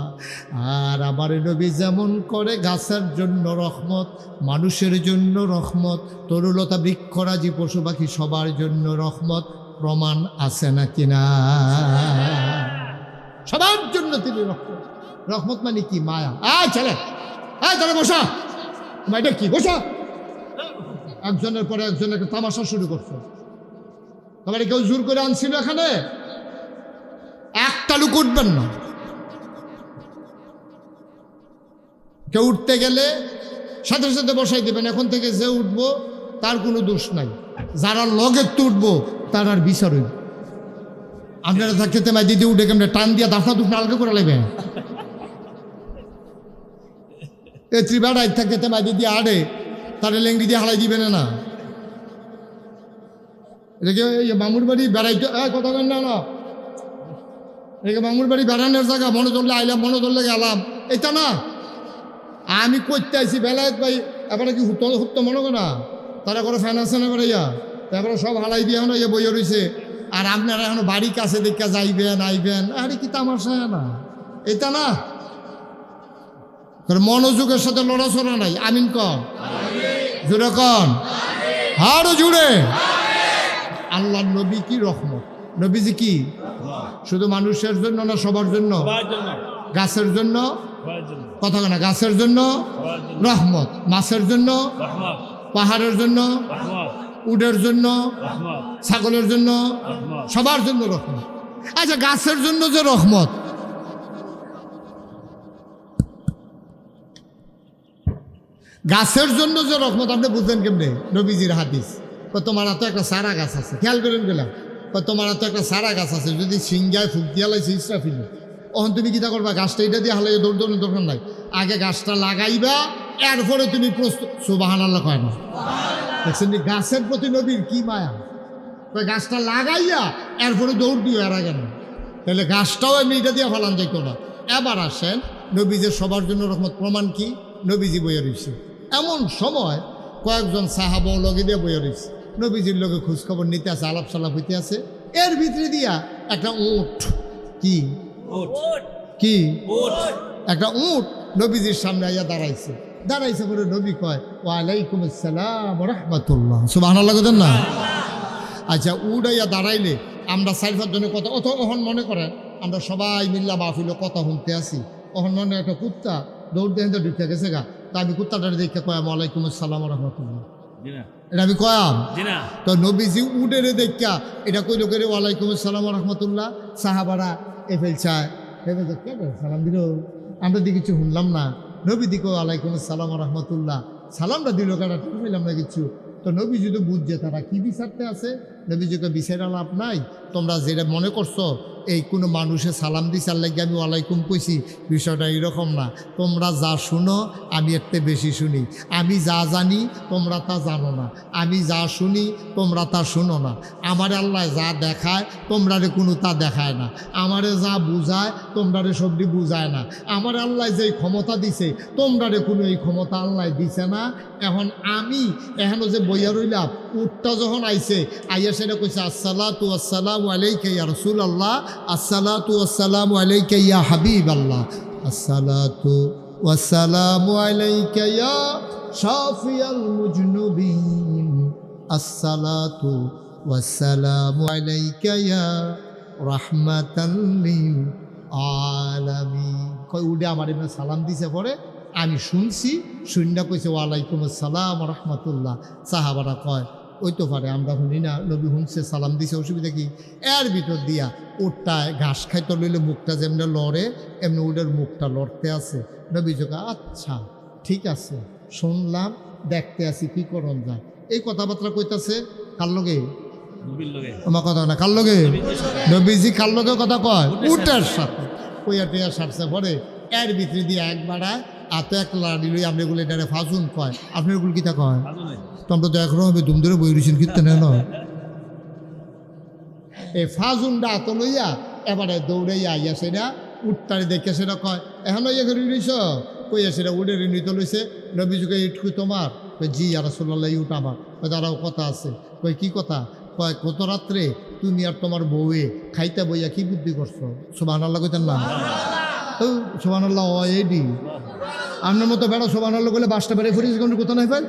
[SPEAKER 1] আর আমার নবী যেমন করে গাছের জন্য রহমত, মানুষের জন্য রহমত, তরুলতা বৃক্ষরাজি পশু পাখি সবার জন্য রহমত। প্রমাণ আছে নাকি না? সবার জন্য তিনি রহমত। রহমত মানে কি? মায়া। আয় চলে, আয় চলে বসা, এটা কি বসা? একজনের পরে একজন একটা তামাশা শুরু করছে। তোমার কেউ জোর করে আনছিল এখানে? একটা লোক উঠবেন না। কেউ উঠতে গেলে সাথে সাথে বসাই দেবেন। এখন থেকে যে উঠবো তার কোনো দোষ নাই, যারা লগে উঠবো তার আর বিচার হইব। আপনারা থাকতে তেমায় দিদি উঠে কেমন টান দিয়া দাফনা দুফনা আলগে করে লাগবে। এ ত্রিবাড়াই থাকতে তেমায় দিদি আড়ে তারে লেঙ্গি দিয়ে হালাই দিবে না। এটাকে মামুর বাড়ি বেড়াইতে কথা কেন না, এটাকে মামুর বাড়ি বেড়ানোর জায়গা, মনে ধরলে আইলাম, মনে ধরলে গেলাম, এটা না। আমি করতে আইসি বেলায় ভাই, এবারে কি হুত্ত মনে করো না, তারা করে ফাইন্যান্সে না করে ইয়া, তারপরে সব হালাই দিয়ে এখন ইয়ে বইয়ে রয়েছে। আর আপনারা এখন বাড়ি কাছে দেখা যাইবেন আইবেন, আরে কি তামাশা না, এটা না। মনোযোগের সাথে লড়াচড়া নাই। আমিন কন, জুড়ে কন, আরো জুড়ে। আল্লাহ নবী কি রহমত। নবীজি কি শুধু মানুষের জন্য না সবার জন্য? গাছের জন্য, কথা না, গাছের জন্য রহমত, মাছের জন্য, পাহাড়ের জন্য, উটের জন্য, ছাগলের জন্য, সবার জন্য রহমত। আচ্ছা, গাছের জন্য যে রহমত, গাছের জন্য যে রহমত আপনি বুঝলেন কেমনে? নবীজির হাদিস, তোমার তো একটা সারা গাছ আছে, খেয়াল করেন গেলাম, তোমার তো একটা সারা গাছ আছে, যদি সিংগায় ফুক দিয়া লাইছে ইসরাফিল, তখন তুমি কিতা করবা? গাছটা এটা দিয়ে হালাই দৌড় দৌড়ের দরকার নাই, আগে গাছটা লাগাইবা, এরপরে তুমি প্রস্তুত। সুবহানাল্লাহ কয় না? দেখছেন গাছের প্রতি নবীর কি মায়া। গাছটা লাগাইয়া এরপরে দৌড় দিও, এর আগে না, তাহলে গাছটাও আমি এটা দিয়ে ফেলান যাইতো না। এবার আসেন নবীজের সবার জন্য রহমত। প্রমাণ কি? নবীজি বইয়ে রয়েছে। এমন সময় কয়েকজন সাহাবা লগে দিয়ে বইয়ে রয়েছে, নবীজির লোকে খোঁজখবর নিতে আছে, আলাপ সালাপ হইতে আছে। এর ভিতরে দিয়া একটা উট, কি কি একটা উট নবীজির সামনে আইয়া দাঁড়াইছে। দাঁড়াইছে বলে নবী কয়, ওয়ালাইকুম আসসালাম রাহমাতুল্লাহ। সুবহানাল্লাহ করেন না? আচ্ছা, উট আইয়া দাঁড়াইলে আমরা 4-5 জনের কথা, অত ওহন মনে করেন আমরা সবাই মিল্লা মাহফিল কথা শুনতে আসি, ওহন মনে একটা কুত্তা দৌড় দিয়ে ঢুকতে গেছে গা, তা আমি কুত্তাটার দেখে কয়াম ওয়ালাইকুম আসসালাম রাহমাতুল্লাহ, এটা আমি কয়াম। তো নবীজি উডের দেখা এটা কইল করে ওয়ালাইকুম আসসালাম রাহমাতুল্লাহ। সাহাবারা এফেল চায়, সালাম দিল, আমরা দিকে কিছু শুনলাম না। নবী দিকে ওয়ালাইকুম আসসালাম রাহমাতুল্লাহ, সালামটা দিল কারা, ঠিক পেলাম না কিছু। তো নবীজি তো বুঝছে তারা কি বিচারতে আছে। নবীজিকে বিচারা লাভ নাই, তোমরা যেটা মনে করছো এই কোনো মানুষে সালাম দিছে আর লাগে আমি ওয়ালাইকুম কইছি, বিষয়টা এরকম না। তোমরা যা শুনো আমি একটু বেশি শুনি, আমি যা জানি তোমরা তা জানো না, আমি যা শুনি তোমরা তা শুনো না। আমারে আল্লাহ যা দেখায় তোমরারে কোনো তা দেখায় না, আমারে যা বুঝায় তোমরারে সবটি বুঝায় না। আমার আল্লাহ যেই ক্ষমতা দিছে তোমরারে কোনো এই ক্ষমতা আল্লাহ দিছে না। এখন আমি এখনও যে বইয়া রইলাম, উটটা যখন আইছে আইয়া সেটা কইছে আসসালাতু আসসালামু আলাইকা ইয়া রাসূলুল্লাহ, আসসালাতু আসসালামু আলাইকা ইয়া হাবিবাল্লাহ, আসসালাতু ওয়াসসালামু আলাইকা ইয়া শাফিয়াল মুজনুবিন, আসসালাতু ওয়াসসালামু আলাইকা ইয়া রাহমাতাল লিল আলামিন। কই উডে আমার এমনি সালাম দিছে, পরে আমি শুনছি, শুননা কইছে ওয়ালাইকুম আসসালাম রাহমাতুল্লাহ। সাহাবারা কয় ওই তো পারে, আমরা শুনি না, নবী শুনছে সালাম দিছে, অসুবিধা কি? এর ভিতর দিয়া উটটায় ঘাস খাইতে লইলে মুখটা যেমনি লড়ে এমনি উটের মুখটা লড়তে আছে। নবী যোগা আচ্ছা ঠিক আছে শুনলাম, দেখতে আসি কি করন যায়। এই কথাবার্তা কইতাছে কার লগে? আমার কথা না, কার লগে? নবীজি কার লগে কথা কয়? উটের সাথে। কইয়া টেয়া সারছে পরে এর ভিতরে দিয়ে একবার এত এক লাড়ি লই আপনি এগুলো এটা ফাজুন কয়। আপনি এগুলো কিতা কয়? তোমরা তো একরকম হবে ধুম ধরে বই রয়েছেন কীর্তনে নয়। এই ফাজুনটা এত লইয়া এবারে দৌড়াইয়া আইয়া সেটা উঠটারে দেখে সেটা কয় এখন ইয়ে করে রইছ কইয়া সেটা উড়ে নিতে লইছে। নবীজুকে ইটকু তোমার? জি আর রাসূলুল্লাহ উঠ আমার। তারাও কথা আছে। কই কি কথা? কয় গত রাত্রে তুমি আর তোমার বউয়ে খাইতে বইয়া কি বুদ্ধি করছো? সুবহানাল্লাহ কইতেন না? সুবহানাল্লাহ এডি আপনার মতো বেড়া সুবহানাল্লাহ বলে বাসটা বেড়ে ফুরিয়েছে কোন কোথা নাই ফেল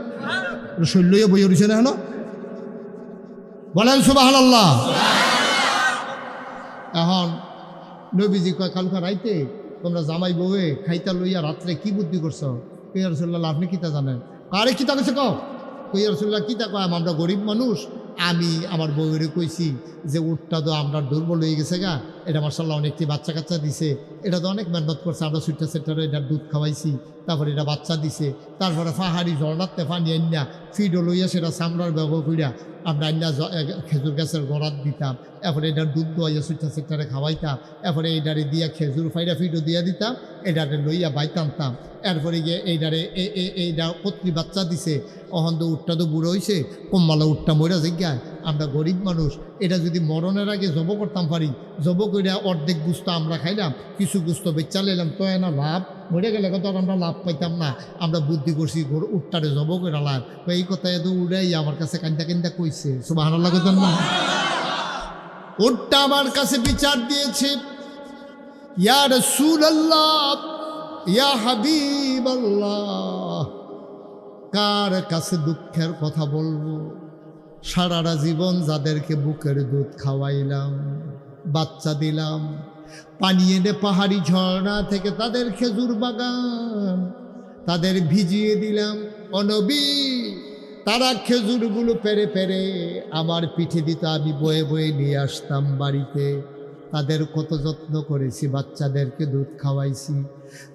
[SPEAKER 1] শৈল্যইয়া বইয়া রয়েছে না হেন বলেন সুবহানাল্লাহ। এখন নবীজি কয় কালকা রাইতে তোমরা জামাই বউয়ে খাইতা লইয়া রাত্রে কি বুদ্ধি করছো? কইয়া রাসূলুল্লাহ আপনি কিতা জানেন? আরে কিতা কইছে কও? কইয়া রাসূলুল্লাহ কিতা কয়? আমরা গরিব মানুষ, আমি আমার বউয়েরে কইছি যে উটটা তো আমরা দুর্বল হয়ে গেছে গা, এটা মাশাআল্লাহ অনেকটি বাচ্চা কাচ্চা দিছে, এটা তো অনেক মেহনত করছে, আমরা সুইটা সেটারে এটার দুধ খাওয়াইছি, তারপরে এটা বাচ্চা দিছে, তারপরে পাহাড়ি ঝর্ণাতে পানি আইনা ফিডও লইয়া সেটা চামড়ার ব্যবহার করিয়া আমরা আইনা খেজুর গাছের গোড়াত দিতাম, এরপরে এটার দুধ দোয়াইয়া সুইটা সেটারে খাওয়াইতাম, এরপরে এইটারে দিয়া খেজুর ফাইডা ফিডও দিয়া দিতাম, এটারে লইয়া বাইতে আনতাম, এরপরে গিয়ে এইটারে এইটা কত্রি বাচ্চা দিছে, অহন তো উটটা তো বুড়ো হয়েছে, কম্মালা উটটা মরা জিজ্ঞায়, আমরা গরিব মানুষ, এটা যদি মরণের আগে জব করতাম পারি, জব করিয়া অর্ধেক গুস্ত আমরা খাইলাম, কিছু গুস্ত বেচা লাইলাম, তো না লাভ, মরে গেলে কত আমরা লাভ পাইতাম না, আমরা বুদ্ধি করছি উটটারে জব করে লাভ, এই কথা এত উড়াই আমার কাছে কান্দা কান্দা কইছে, সুবহানাল্লাহ কইতেন না? উটটা আমার কাছে বিচার দিয়েছে, ইয়া রাসূলুল্লাহ, ইয়া হাবিবাল্লাহ, কার কাছে দুঃখের কথা বলবো? সারাটা জীবন যাদেরকে বুকের দুধ খাওয়াইলাম, বাচ্চা দিলাম, পানি এনে পাহাড়ি ঝর্ণা থেকে তাদের খেজুর বাগান তাদের ভিজিয়ে দিলাম, ও নবী তারা খেজুরগুলো পেরে পেরে আমার পিঠে দিত, আমি বয়ে বয়ে নিয়ে আসতাম বাড়িতে, তাদের কত যত্ন করেছি, বাচ্চাদেরকে দুধ খাওয়াইছি,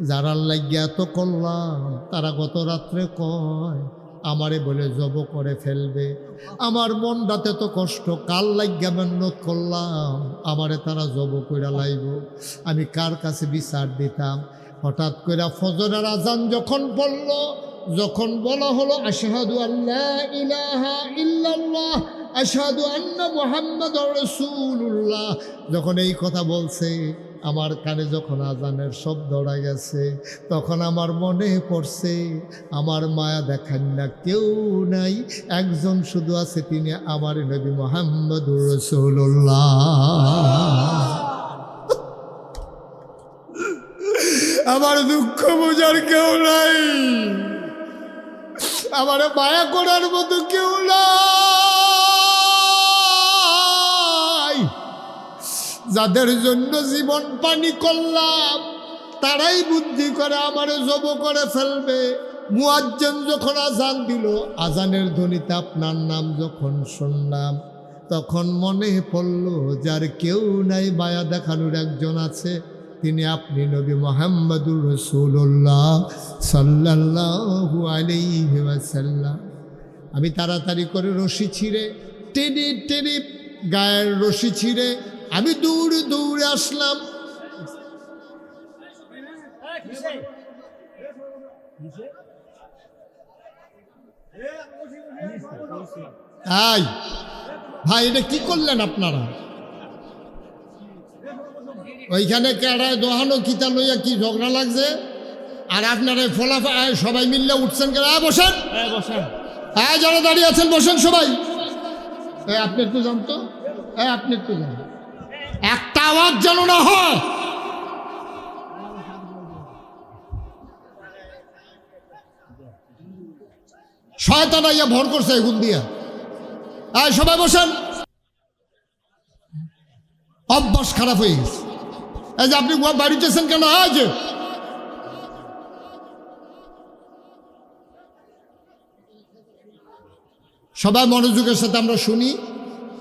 [SPEAKER 1] যারা লাগিয়া এত করলাম তারা গত রাত্রে কয় আমারে বলে জব করে ফেলবে, আমার মনটাতে তো কষ্ট, কাল লাগিয়া মেহনত করলাম, আমারে তারা জব কইরা লাইব, আমি কার কাছে বিচার দিতাম? হঠাৎ করে ফজরের আজান যখন পড়ল, যখন বলা হলো আশহাদু আল্লা ইলাহা ইল্লাল্লাহ আশহাদু আন্না মুহাম্মাদুর রাসূলুল্লাহ, যখন এই কথা বলছে, আমার কানে যখন আজানের শব্দটা গেছে, তখন আমার মনে পড়ছে আমার মায়া দেখান না কেউ নাই, একজন শুধু আছে, তিনি আমার নবী মুহাম্মাদুর রাসূলুল্লাহ। আমার দুঃখ বোঝার কেউ নাই, আমার মায়া করার মতো কেউ নাই, যাদের জন্য জীবন পানি করলাম তারাই বুদ্ধি করে আমারে জব করে ফেলবে। মুয়াজ্জিন যখন আজান দিল, আজানের ধ্বনিতে আপনার নাম যখন শুনলাম, তখন মনে পড়ল যার কেউ নাই, মায়া দেখানোর একজন আছে, তিনি আপনি নবী মুহাম্মাদুর রাসূলুল্লাহ সাল্লাল্লাহু আলাইহি ওয়াসাল্লাম। আমি তাড়াতাড়ি করে রশি ছিঁড়ে টেনে টেনে গায়ের রশি ছিঁড়ে আমি দৌড়ে দৌড়ে আসলাম। এই ভাই, এটা কি করলেন আপনারা? ওইখানে কেড়ায় দোহানো কিতা লইয়া কি ঝগড়া লাগছে, আর আপনারা ফলাফা সবাই মিললে উঠছেন কেন? বসেন, হ্যাঁ যারা দাঁড়িয়ে আছেন বসেন সবাই। আপনি একটু জানতো, আপনি একটু জান, একটা আওয়াজ যেন না হয়। শয়তান আইয়া ভর করছে এগুন দিয়া। সবাই বসেন, অভ্যাস খারাপ হয়ে গেছে। এই যে আপনি বাড়িতেছেন কেন? আজ সবাই মনোযোগের সাথে আমরা শুনি,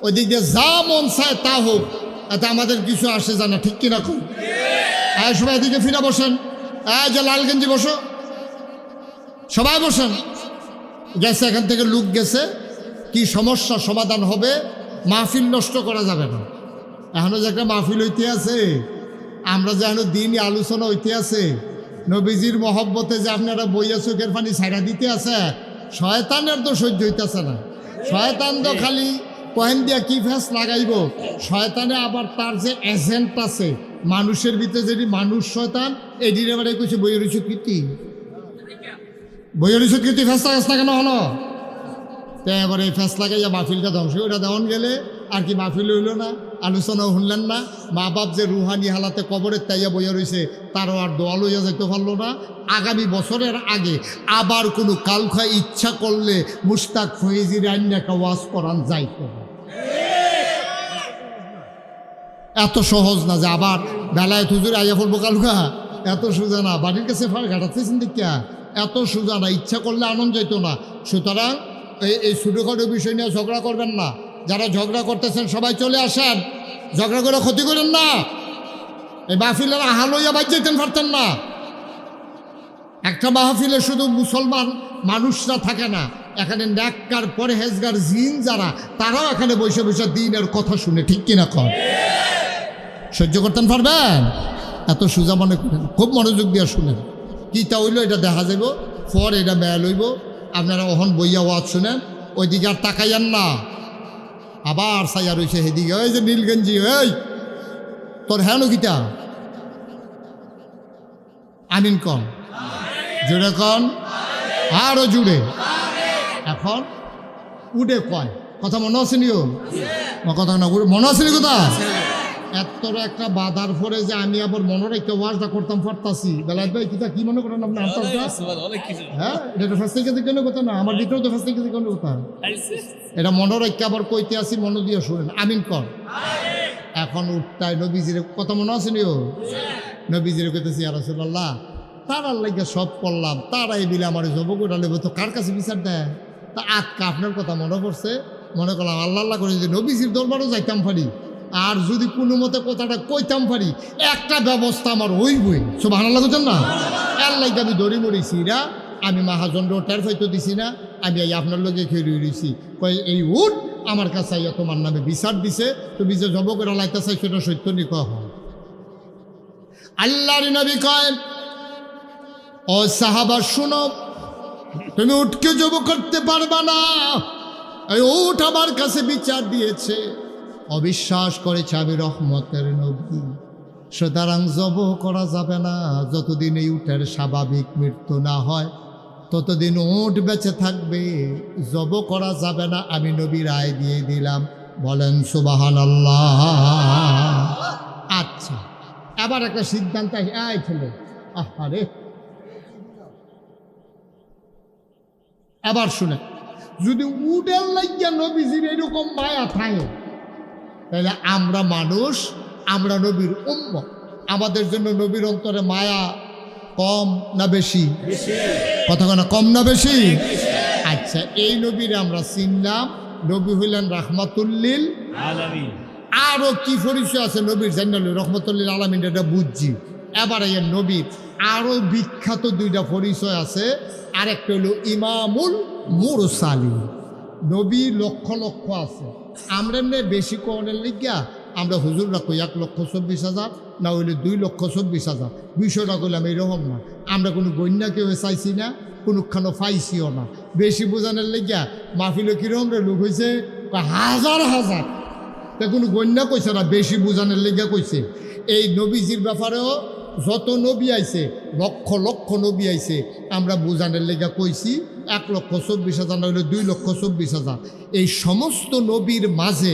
[SPEAKER 1] ওই দিক দিয়ে যা মন চায় তা হোক, এতে আমাদের কিছু আসে জানা, ঠিক কিনা? খুব সবাই এদিকে ফিরে বসেন। যে লাল গেঞ্জি বসো, সবাই বসেন। গেছে, এখান থেকে লোক গেছে, কি সমস্যা সমাধান হবে, মাহফিল নষ্ট করা যাবে না। এখনো যে একটা মাহফিল হইতে আছে, আমরা যে এখনো দিনই আলোচনা হইতে আছে, নবীজির মহব্বতে যে আপনারা বইয়া চোখের পানি ছাইড়া দিতে আছে, শয়তানের তো সহ্য হইতেছে না। শয়তান তো খালি কয়েন দিয়া কি ফ্যাস লাগাইব। শয়তানে আবার তার যে এজেন্ট আছে মানুষের ভিতরে, যেটি মানুষ শয়তান, এটির এবারে কিছু বইয়ের স্বীকৃতি, বইয়ের স্বীকৃতি ফ্যাস লাগাস না কেন হলো, তো এবার এই ফ্যাস লাগাইয়া মাহফিলটা ধ্বংস ওটা দেওয়ান গেলে আর কি মাহফিল হইল না, আলোচনাও শুনলেন না। মা বাপ যে রুহানি হালাতে কবরের তাইয়া বইয়া রয়েছে, তারও আর দোয়া লইয়া যাইতে পারলো না। আগামী বছরের আগে আবার কোনো কালখা ইচ্ছা করলে মুস্তাক ফয়েজির আইনাকে ওয়াজ করান যাইত। এত সহজ না যে আবার বেলায় হুজুর আইয়া পড়বো কালখা, এত সোজা না। বাড়ির কাছে ফার ঘাটাতেছেন দেখিয়া এত সোজা না, ইচ্ছা করলে আনন্দ যাইতো না। সুতরাং এই ছোটোখাটো বিষয় নিয়ে ঝগড়া করবেন না। যারা ঝগড়া করতেছেন সবাই চলে আসেন, ঝগড়া করে ক্ষতি করেন না। এই মাহফিলের আহাল হইয়া বাদ যেতেন পারতেন না। একটা মাহফিলে শুধু মুসলমান মানুষরা থাকে না, এখানে ন্যাক্কার পরহেজগার জিন যারা, তারাও এখানে বসে বসে দিনের কথা শুনে, ঠিক কিনা কর সহ্য করতেন পারবেন? এত সোজা মনে করেন, খুব মনোযোগ দিয়ে শুনেন। কিটা হইল এটা দেখা যাব, পর এটা বেয়া লইব। আপনারা অহন বইয়া ওয়াজ শুনেন, ওইদিকে আর তাকাইয়ান না। আবার সাইয়া রয়েছে সেদিকে, ওই যে নীলগঞ্জি, এই তোর হ্যাঁ কিটা আমিন কন, জুড়ে কন, আরো জুড়ে। এখন উডে কয় কথা মনে আসেনিও, কথা না মনে আসেনি কথা। এত একটা বাধার পরে যে আমি আবার মনে রেখে ওয়াজটা করতাম পারতাছি। বেলায় ভাই কিতা কি মনে করেন আপনি? হ্যাঁ, এটা ফ্যাসিলিটি কেন কথা না, আমার ভিতরেও তো ফ্যাসিলিটি কেন কথা। এটা মনে রেখে আবার কইতে আসি, মনে দিয়ে শুনেন, আমিন কর। এখন উঠতায় নবীজির কথা মনে আসেনিও, নবীজির কইতেছি ইয়া রাসূলুল্লাহ, তারার লাগে সব করলাম, তারাই বিলে আমার জব করে নেব, তো কার কাছে বিচার দেয়? তা আজকে আপনার কথা মনে পড়ছে, মনে করলাম আল্লাহ আল্লাহ করে যে নবীজির দরবারও যাইতাম পারি, আর যদি কোনো মতে কথাটা কইতাম পারি, একটা ব্যবস্থা আমার হইবই। সুবহানাল্লাহ বুঝছেন না? এর লাগে আমি দড়ি মরিছি না, আমি মাহাজনও টের ফাইতে দিছি না, আমি এই আপনার লগে খেয়ে রয়েছি। কই এই উঠ আমার কাছে আইয়া তোমার নামে বিচার দিছে, তুমি যে জব করে লাইতে চাই সেটা সত্য নিক হয়। আল্লাহর নবী কয়, ও সাহাবা শুনো, তুমি উঠকে জব করতে পারবা না। এই উঠ আমার কাছে বিচার দিয়েছে, অবিশ্বাস করেছে আমি রহমতের নবী, সুতরাং জব করা যাবে না। যতদিন এই উটের স্বাভাবিক মৃত্যু না হয় ততদিন উট বেঁচে থাকবে, জব করা যাবে না। আমি নবী রায় দিয়ে দিলাম, বলেন সুবহানাল্লাহ। আচ্ছা, আবার একটা সিদ্ধান্ত ছিল, আরে আবার শুনে, যদি উটের লাগিয়া নবীজির এরকম মায়া থাকে, তাহলে আমরা মানুষ, আমরা নবীর উম্মত, আমাদের জন্য নবীর অন্তরে মায়া কম না বেশি? কথা না, কম না বেশি? আচ্ছা, এই নবীর আমরা চিনলাম, নবী হইলেন রাহমাতুল্লিল আলামিন। আরো কি পরিচয় আছে নবীর জানাল, রহমতুল্লিল আলামিন, এটা বুঝছি। এবার এই নবীর আরো বিখ্যাত দুইটা পরিচয় আছে। আরেকটা হলো ইমামুল মুরসালিন। নবী লক্ষ লক্ষ আছে, আমরা এমনি বেশি কনের লিগিয়া আমরা হুজুররা কই 1,24,000, না হইলে 2,24,000। বিষয়টা করলাম এইরকম না, আমরা কোনো গণ্যা কেউ চাইছি না, কোনোখানো পাইছিও না। বেশি বোঝানোর লিগিয়া মাহফিলে কিরকম রে লোক হয়েছে হাজার হাজার, তা কোনো গণ্যা কইছে না, বেশি বোঝানোর লিগিয়া কইছে। এই নবীজির ব্যাপারেও যত নবী আইছে, লক্ষ লক্ষ নবী আইছে, আমরা বোঝানোর লেগা কইছি 1,24,000, না হইলে 2,24,000। এই সমস্ত নবীর মাঝে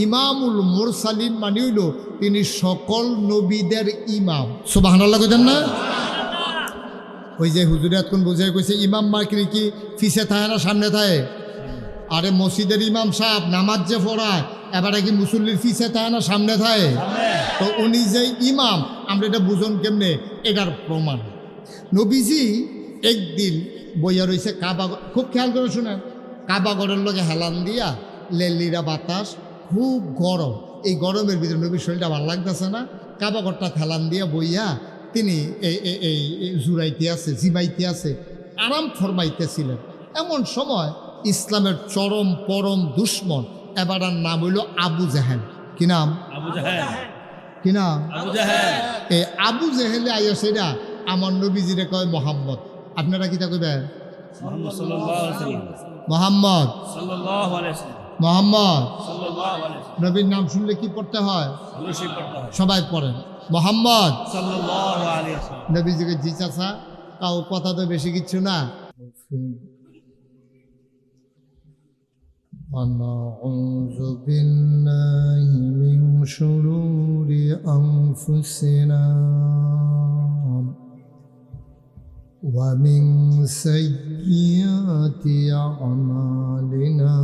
[SPEAKER 1] ইমামুল মুরসালিন মানে হইল তিনি সকল নবীদের ইমাম। সুবহানাল্লাহ কইতেন না? ওই যে হুজুরে এতক্ষণ বুঝাই কইছে ইমাম মার্কিন কি ফিসে থাকে না সামনে থাকে? আরে মসজিদের ইমাম সাহেব নামাজ যে পড়ায়, এবারে কি মুসল্লির ফিসে থাকে না সামনে থাকে? তো উনি যে ইমাম, আমরা এটা বুঝন কেমনে? এটার প্রমাণ নবীজি একদিন বইয়া রয়েছে কাবা, খুব খেয়াল করে শুনেন, কাবাগরের লগে হেলান দিয়া, লেলিরা বাতাস, খুব গরম। এই গরমের ভিতরে নবীর শরীরটা ভালো লাগতেছে না, কাবাগরটা হেলান দিয়া বইয়া তিনি এই জুড়াইতে আছে, জিমাইতে আছে, আরাম ফরমাইতেছিলেন। এমন সময় ইসলামের চরম পরম দুশ্মন এবার নাম হইল আবু জাহেল। কি নাম?
[SPEAKER 2] আবু জাহেল।
[SPEAKER 1] কি নাম?
[SPEAKER 2] আবু জাহেল।
[SPEAKER 1] এই আবু জাহেলে আইয়া সেটা আমার নবীজিরে কয় মোহাম্মদ। আপনারা কি তা কইবেন?
[SPEAKER 2] মুহাম্মদ সাল্লাল্লাহু আলাইহি ওয়াসাল্লাম।
[SPEAKER 1] মোহাম্মদ
[SPEAKER 2] সাল্লাল্লাহু আলাইহি ওয়াসাল্লাম।
[SPEAKER 1] মোহাম্মদ
[SPEAKER 2] সাল্লাল্লাহু আলাইহি ওয়াসাল্লাম।
[SPEAKER 1] নবীর নাম শুনলে কি পড়তে হয়?
[SPEAKER 2] অবশ্যই পড়তে হয়।
[SPEAKER 1] সবাই পড়েন মোহাম্মদ
[SPEAKER 2] সাল্লাল্লাহু আলাইহি ওয়াসাল্লাম।
[SPEAKER 1] নবীজিকে জি চাচা, তাও কথা তো বেশি কিচ্ছু না। ونعوذ بالله من شرور أنفسنا ومن سيئات أعمالنا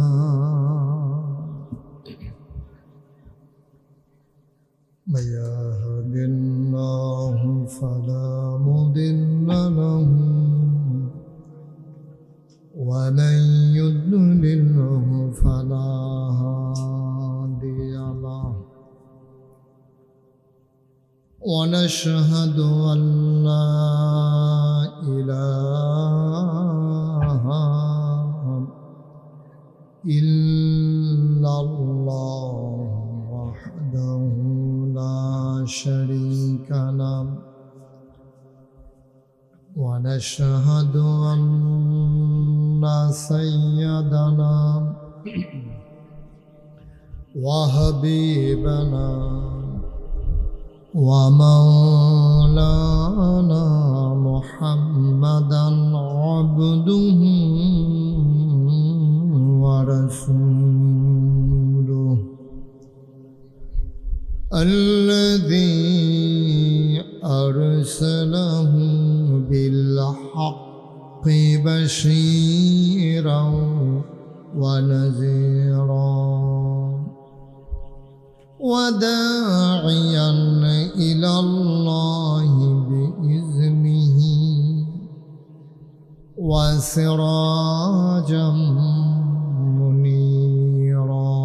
[SPEAKER 1] من يهد الله فلا مضل له ومن يضلله فلا هادي له ونشهد أن لا إله إلا الله وحده لا شريك له ونشهد أن سيدنا وحبيبنا ومولانا محمدا عبده ورسوله الذي أرسله بالحق بشيرا ونذيرا وداعيا إلى الله بإذنه وسراجا منيرا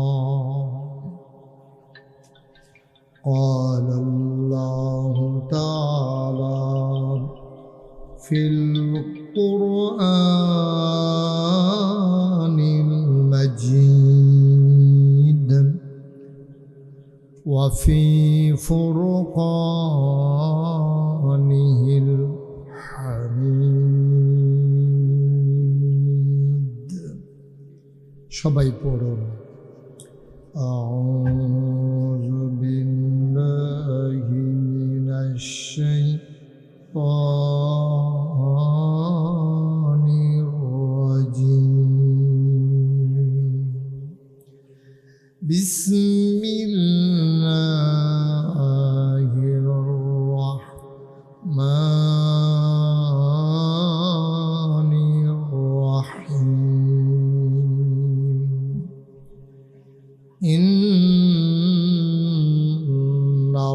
[SPEAKER 1] قال الله تعالى في القرآن المجيد وفي فرقانه الحميد সবাই পড়ুন أعوذ بالله من الشيطان الرجيم بسم الله الرحمن الرحيم إن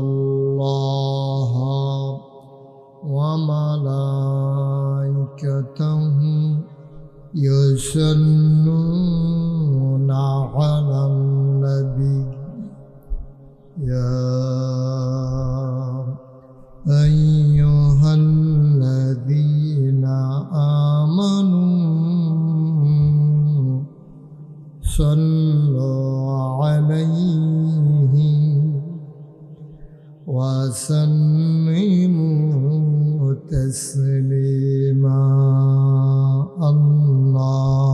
[SPEAKER 1] الله وملائكته يصلون على النبي يا أيها الذين آمنوا صلوا عليه وسلموا تسليما اللهم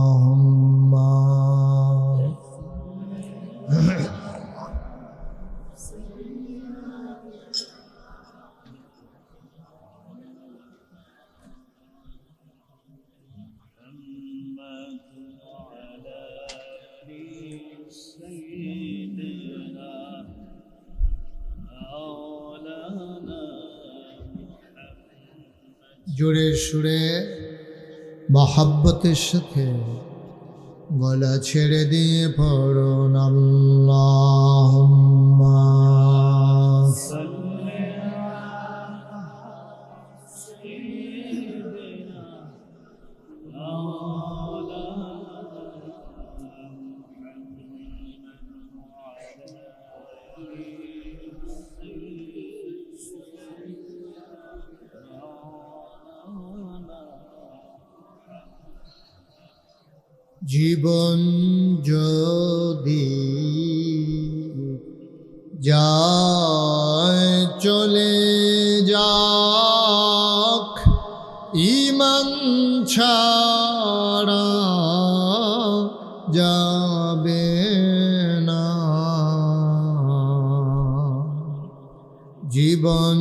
[SPEAKER 1] জোরে সুরে মহাব্বতের সাথে গলা ছেড়ে দিয়ে পড়ুন আল্লাহুম্মা জীবন যদি যায় চলে যাক, ঈমান ছাড়া যাবে না। জীবন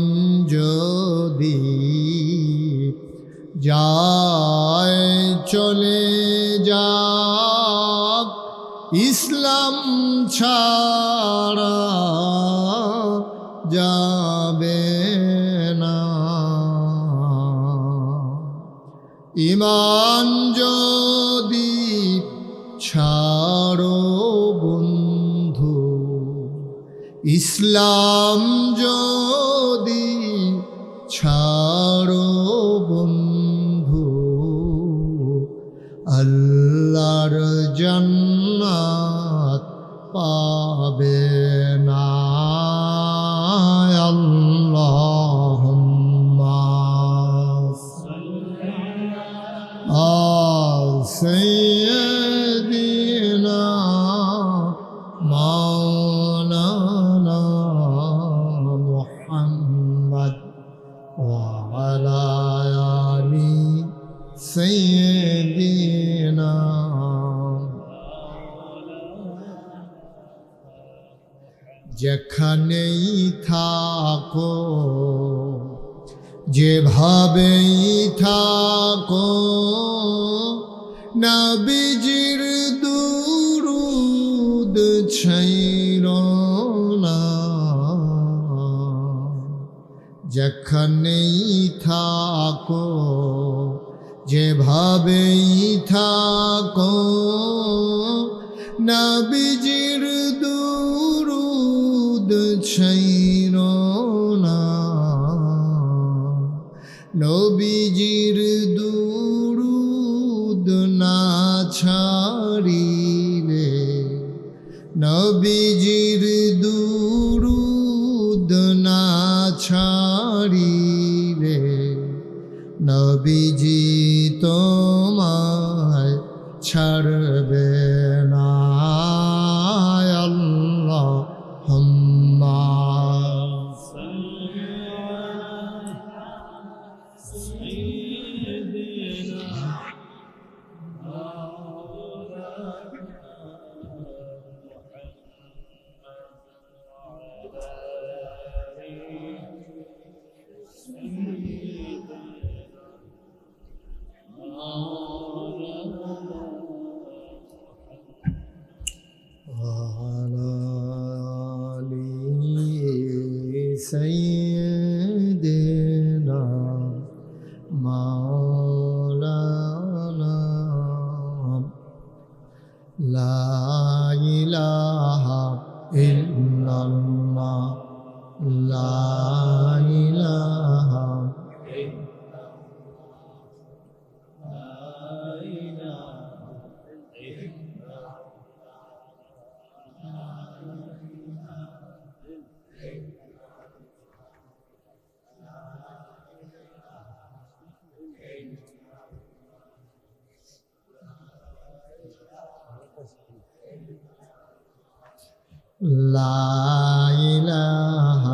[SPEAKER 1] যদি যায় চলে যাক, ইসলাম ছাড়া যাবে না। ঈমান যদি ছাড়ো বন্ধু, ইসলাম যদি ছাড়ো বন্ধু, আল্লাহর জান্নাত পাবে না। আল্লাহুম্মা সাইয়্যিদিনা মাওলানা মুহাম্মদ ওয়া আলা আলি সাইয়্যিদিনা। যেখানেই থাকো, যেভাবেই থাকো, নবীজির দুরূদ ছাইরো না। যেখানেই থাকো, যেভাবেই থাকো, নবীজির দুরূদ ছাইরো না। নবীজির দুরূদ না ছাড়িলে, নবীজির দুরূদ না ছাড়িলে, নবীজি তোমায় ছাড়বে না। আল্লাহুম্মা سيدنا مولانا لا إله إلا الله لا إله لا إله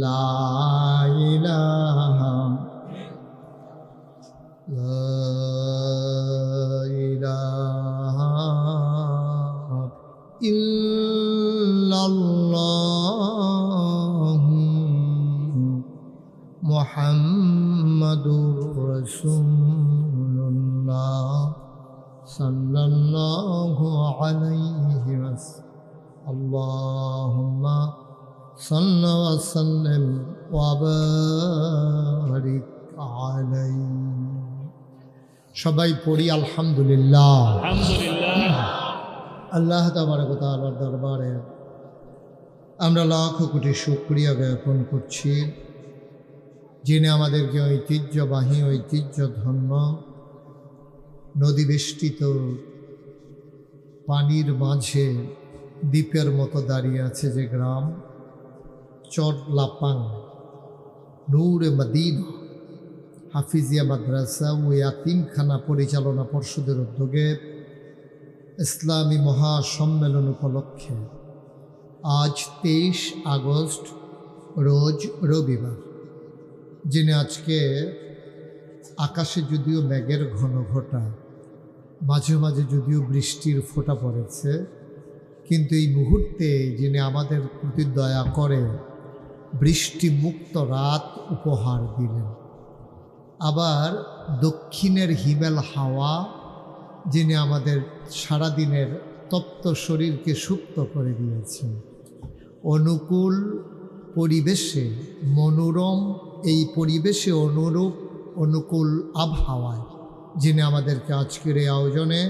[SPEAKER 1] لا إله لا إله إلا الله محمد رسول الله صلى الله عليه وسلم اللهم صل وسلم وبارك عليه সবাই পড়ি আলহামদুলিল্লাহ।
[SPEAKER 2] আলহামদুলিল্লাহ।
[SPEAKER 1] আল্লাহ তাবারক ওয়া তাআলার দরবারে আমরা লাখ কোটি শুকরিয়া জ্ঞাপন করছি, যিনি আমাদেরকে ঐতিহ্যবাহী ঐতিহ্যধন্য নদী বেষ্টিত পানির মাঝে দ্বীপের মতো দাঁড়িয়ে আছে যে গ্রাম চট লাপাং নূরে মদিনা, হাফিজিয়া মাদ্রাসা ও ইয়াতিমখানা পরিচালনা পর্ষদের উদ্যোগে ইসলামী মহাসম্মেলন উপলক্ষে আজ 23 আগস্ট রোজ রবিবার, যিনি আজকে আকাশে যদিও মেঘের ঘন ঘটা, মাঝে মাঝে যদিও বৃষ্টির ফোঁটা পড়েছে, কিন্তু এই মুহূর্তে যিনি আমাদের প্রতি দয়া করে বৃষ্টি মুক্ত রাত উপহার দিলেন, আবার দক্ষিণের হিমেল হাওয়া যিনি আমাদের সারাদিনের তপ্ত শরীরকে সুপ্ত করে দিয়েছেন, অনুকূল পরিবেশে মনোরম এই পরিবেশে অনুকূল আবহাওয়ায় যিনি আমাদেরকে আজকের এই আয়োজনে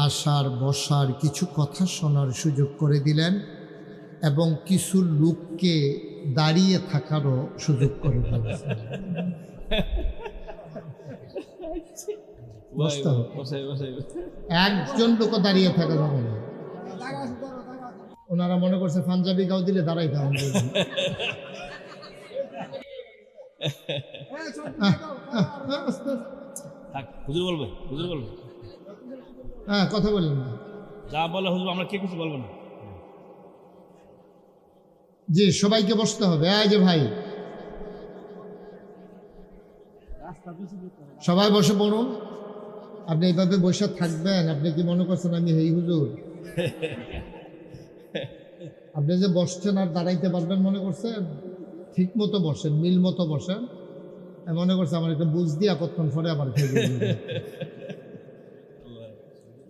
[SPEAKER 1] আসার বসার কিছু কথা শোনার সুযোগ করে দিলেন এবং কিছু লোককে দাঁড়িয়ে থাকারও সুযোগ করে দিয়েছেন। বসতে হবে, একজন লোক দাঁড়িয়ে থাকা যাবে না। ওনারা মনে করছে পাঞ্জাবি গাও দিলে দাঁড়াইতে হবে।
[SPEAKER 2] হুজুর বলবে, হুজুর বলবে।
[SPEAKER 1] হ্যাঁ, কথা বলেন।
[SPEAKER 2] যা বলে হুজুর, আমরা কে কিছু বলবো না।
[SPEAKER 1] জি, সবাইকে বসতে হবে। এই যে ভাই, সবাই বসে পড়ুন। আপনি এইভাবে বসে থাকবেন? আপনি কি মনে করছেন আমি হেই হুজুর? আপনি যে বসছেন আর দাঁড়াইতে পারবেন মনে করছেন? ঠিক মতো বসেন, মিল মতো বসেন। মনে করছে আমার একটা বুঝ দিয়া কতক্ষণ পরে আবার খেয়ে যাবে।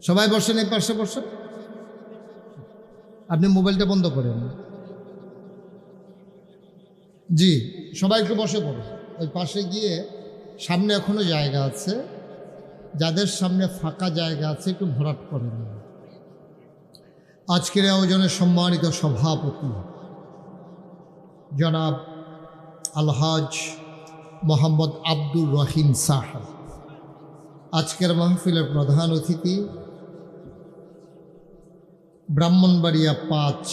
[SPEAKER 1] সবাই বসেন, এই পাশে বসেন। আপনি মোবাইলটা বন্ধ করেন। জি, সবাই একটু বসে পড়ুন। ওই পাশে গিয়ে সামনে এখনো জায়গা আছে, যাদের সামনে ফাঁকা জায়গা আছে একটু ভরাট করে নেন। আজকের আয়োজনের সম্মানিত সভাপতি জনাব আলহাজ মোহাম্মদ আব্দুর রহিম সাহেব, আজকের মাহফিলের প্রধান অতিথি ব্রাহ্মণবাড়িয়া 5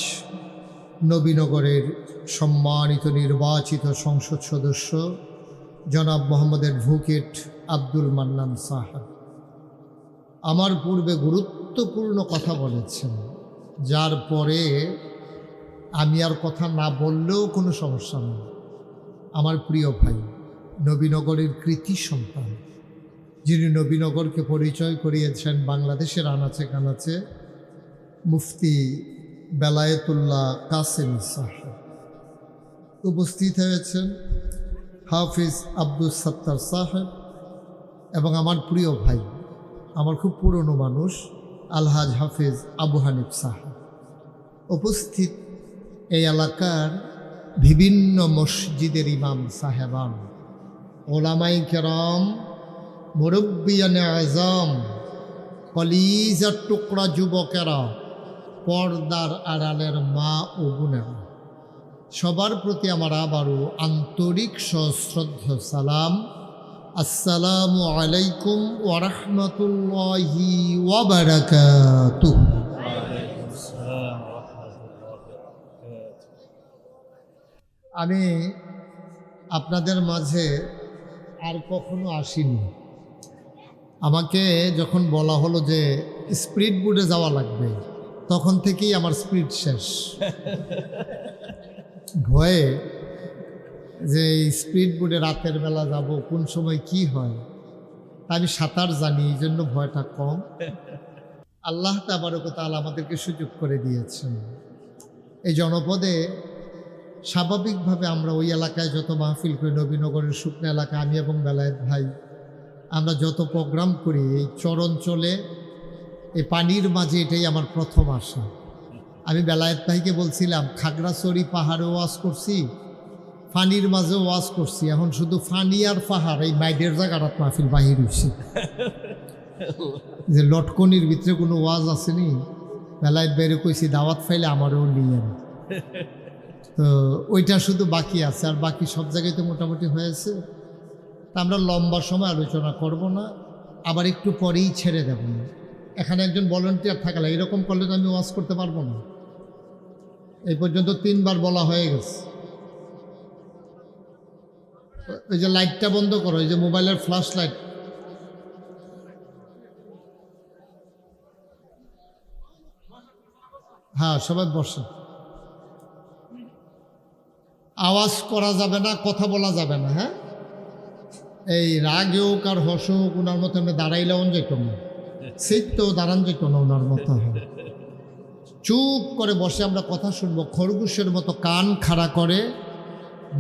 [SPEAKER 1] নবীনগরের সম্মানিত নির্বাচিত সংসদ সদস্য জনাব মোহাম্মদ অ্যাডভোকেট আব্দুল মান্নান সাহেব আমার পূর্বে গুরুত্বপূর্ণ কথা বলেছেন, যার পরে আমি আর কথা না বললেও কোনো সমস্যা নেই। আমার প্রিয় ভাই, নবীনগরের কৃতি সন্তান, যিনি নবীনগরকে পরিচয় করিয়েছেন বাংলাদেশের আনাচে কানাচে, মুফতি বেলায়েতুল্লাহ কাসেম সাহেব উপস্থিত হয়েছেন, হাফিজ আব্দুল সত্তার সাহেব এবং আমার প্রিয় ভাই, আমার খুব পুরনো মানুষ আলহাজ হাফিজ আবু হানিফ সাহেব উপস্থিত। এই এলাকার বিভিন্ন মসজিদের ইমাম সাহেবান, ওলামাই কেরাম, মুরব্বিয়ানে আজম, কলিজার টুকরা যুবকেরা, পর্দার আড়ালের মা ও বোনেরা, সবার প্রতি আমার আবারও আন্তরিক সশ্রদ্ধ সালাম। আসসালামু আলাইকুম ওয়া রাহমাতুল্লাহি ওয়া বারাকাতুহু। আমি আপনাদের মাঝে আর কখনো আসিনি। আমাকে যখন বলা হলো যে স্পিড বোটে যাওয়া লাগবে, তখন থেকেই আমার স্পিড শেষ। ভয়ে যে স্পিড বোটে রাতের বেলা যাব, কোন সময় কি হয়, আমি সাঁতার জানি, এই জন্য ভয়টা কম। আল্লাহ তাবারক ওয়া তাআলা আমাদেরকে সুযোগ করে দিয়েছেন। এই জনপদে স্বাভাবিকভাবে আমরা ওই এলাকায় যত মাহফিল করি, নবীনগরের শুকনো এলাকা, আমি এবং বেলায়েত ভাই, আমরা যত প্রোগ্রাম করি এই চরাঞ্চলে, এই পানির মাঝে, এটাই আমার প্রথম আসা। আমি বেলায়েত ভাইকে বলছিলাম, খাগড়াছড়ি পাহাড়ে ওয়াজ করছি, ফানির মাঝে ওয়াজ করছি, এখন শুধু ফানি আর পাহাড়, এই মাইডের জায়গাটা মাহফিল বাহির হয়েছে। যে লটকনির ভিতরে কোনো ওয়াজ আসেনি। বেলায়েত বাইরে কইছি দাওয়াত ফাইলে আমারও নিয়েন। তো ওইটা শুধু বাকি আছে, আর বাকি সব জায়গায় তো মোটামুটি হয়েছে। তা আমরা লম্বা সময় আলোচনা করব না, আবার একটু পরেই ছেড়ে দেব না। এখানে একজন ভলেন্টিয়ার থাকলে এরকম করলে তো আমি ওয়াজ করতে পারবো না। এই পর্যন্ত 3 বার বলা হয়ে গেছে। ওই যে লাইটটা বন্ধ করো, ওই যে মোবাইলের ফ্ল্যাশ লাইট। হ্যাঁ, সবাই বসে। আওয়াজ করা যাবে না, কথা বলা যাবে না। হ্যাঁ, এই রাগ হোক আর হস হোক, ওনার মতো আমি দাঁড়াইলেও যেত না, সেই তো দাঁড়ান যেত না ওনার মতো। চুপ করে বসে আমরা কথা শুনবো, খরগোশের মতো কান খাড়া করে,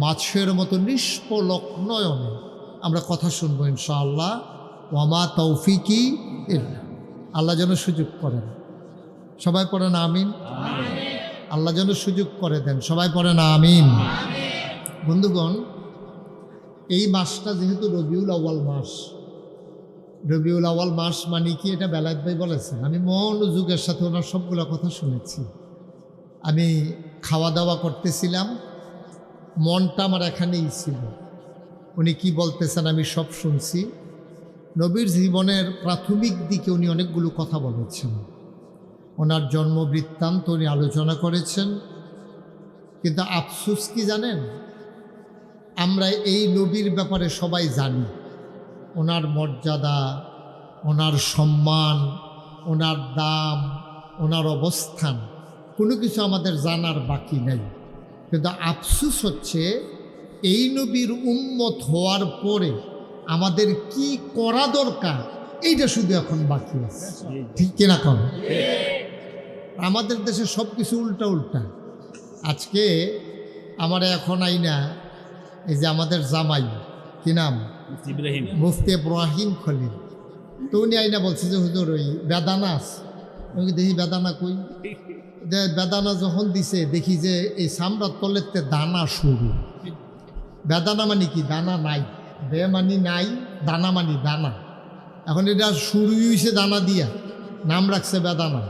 [SPEAKER 1] মাছের মতো নিষ্পলক নয়নে আমরা কথা শুনবো ইনশাআল্লাহ। ওয়ামা তৌফিকি ইল্লা, আল্লাহ যেন সুযোগ করেন। সবাই পড়েন আমিন। আল্লাহ যেন সুযোগ করে দেন। সবাই পড়েন আমিন। বন্ধুগণ, এই মাসটা যেহেতু রবিউল আউয়াল মাস, রবিউল আউয়াল মাস মানে কি, এটা বেলায়েত ভাই বলেছেন। আমি মনোযোগের সাথে ওনার সবগুলো কথা শুনেছি। আমি খাওয়া দাওয়া করতেছিলাম, মনটা আমার এখানেই ছিল। উনি কি বলতেছেন আমি সব শুনছি। নবীর জীবনের প্রাথমিক দিকে উনি অনেকগুলো কথা বলেছেন, ওনার জন্ম বৃত্তান্ত উনি আলোচনা করেছেন। কিন্তু আফসোস কি জানেন, আমরা এই নবীর ব্যাপারে সবাই জানি, ওনার মর্যাদা, ওনার সম্মান, ওনার দাম, ওনার অবস্থান, কোনো কিছু আমাদের জানার বাকি নেই। কিন্তু আফসোস হচ্ছে এই নবীর উম্মত হওয়ার পরে আমাদের কি করা দরকার, এইটা শুধু এখন বাকি আছে। ঠিক কিনা কন? আমাদের দেশে সব কিছু উল্টা উল্টা। আজকে আমার এখন আইনা এই যে আমাদের জামাই, কি নাম,
[SPEAKER 2] ইব্রাহিম,
[SPEAKER 1] মুফতি ইব্রাহিম খলিল, তো উনি আইনা বলছে যে হুজুর ওই বেদানা আছে। আমি দেখি বেদানা কই, বেদানা যখন দিছে দেখি যে এই সামরার তলেতে দানা শুরু। বেদানা মানে কি, দানা নাই, বে মানি নাই, দানা মানি দানা। এখন এটা শুরু হয়েছে দানা দিয়া, নাম রাখছে বেদানা।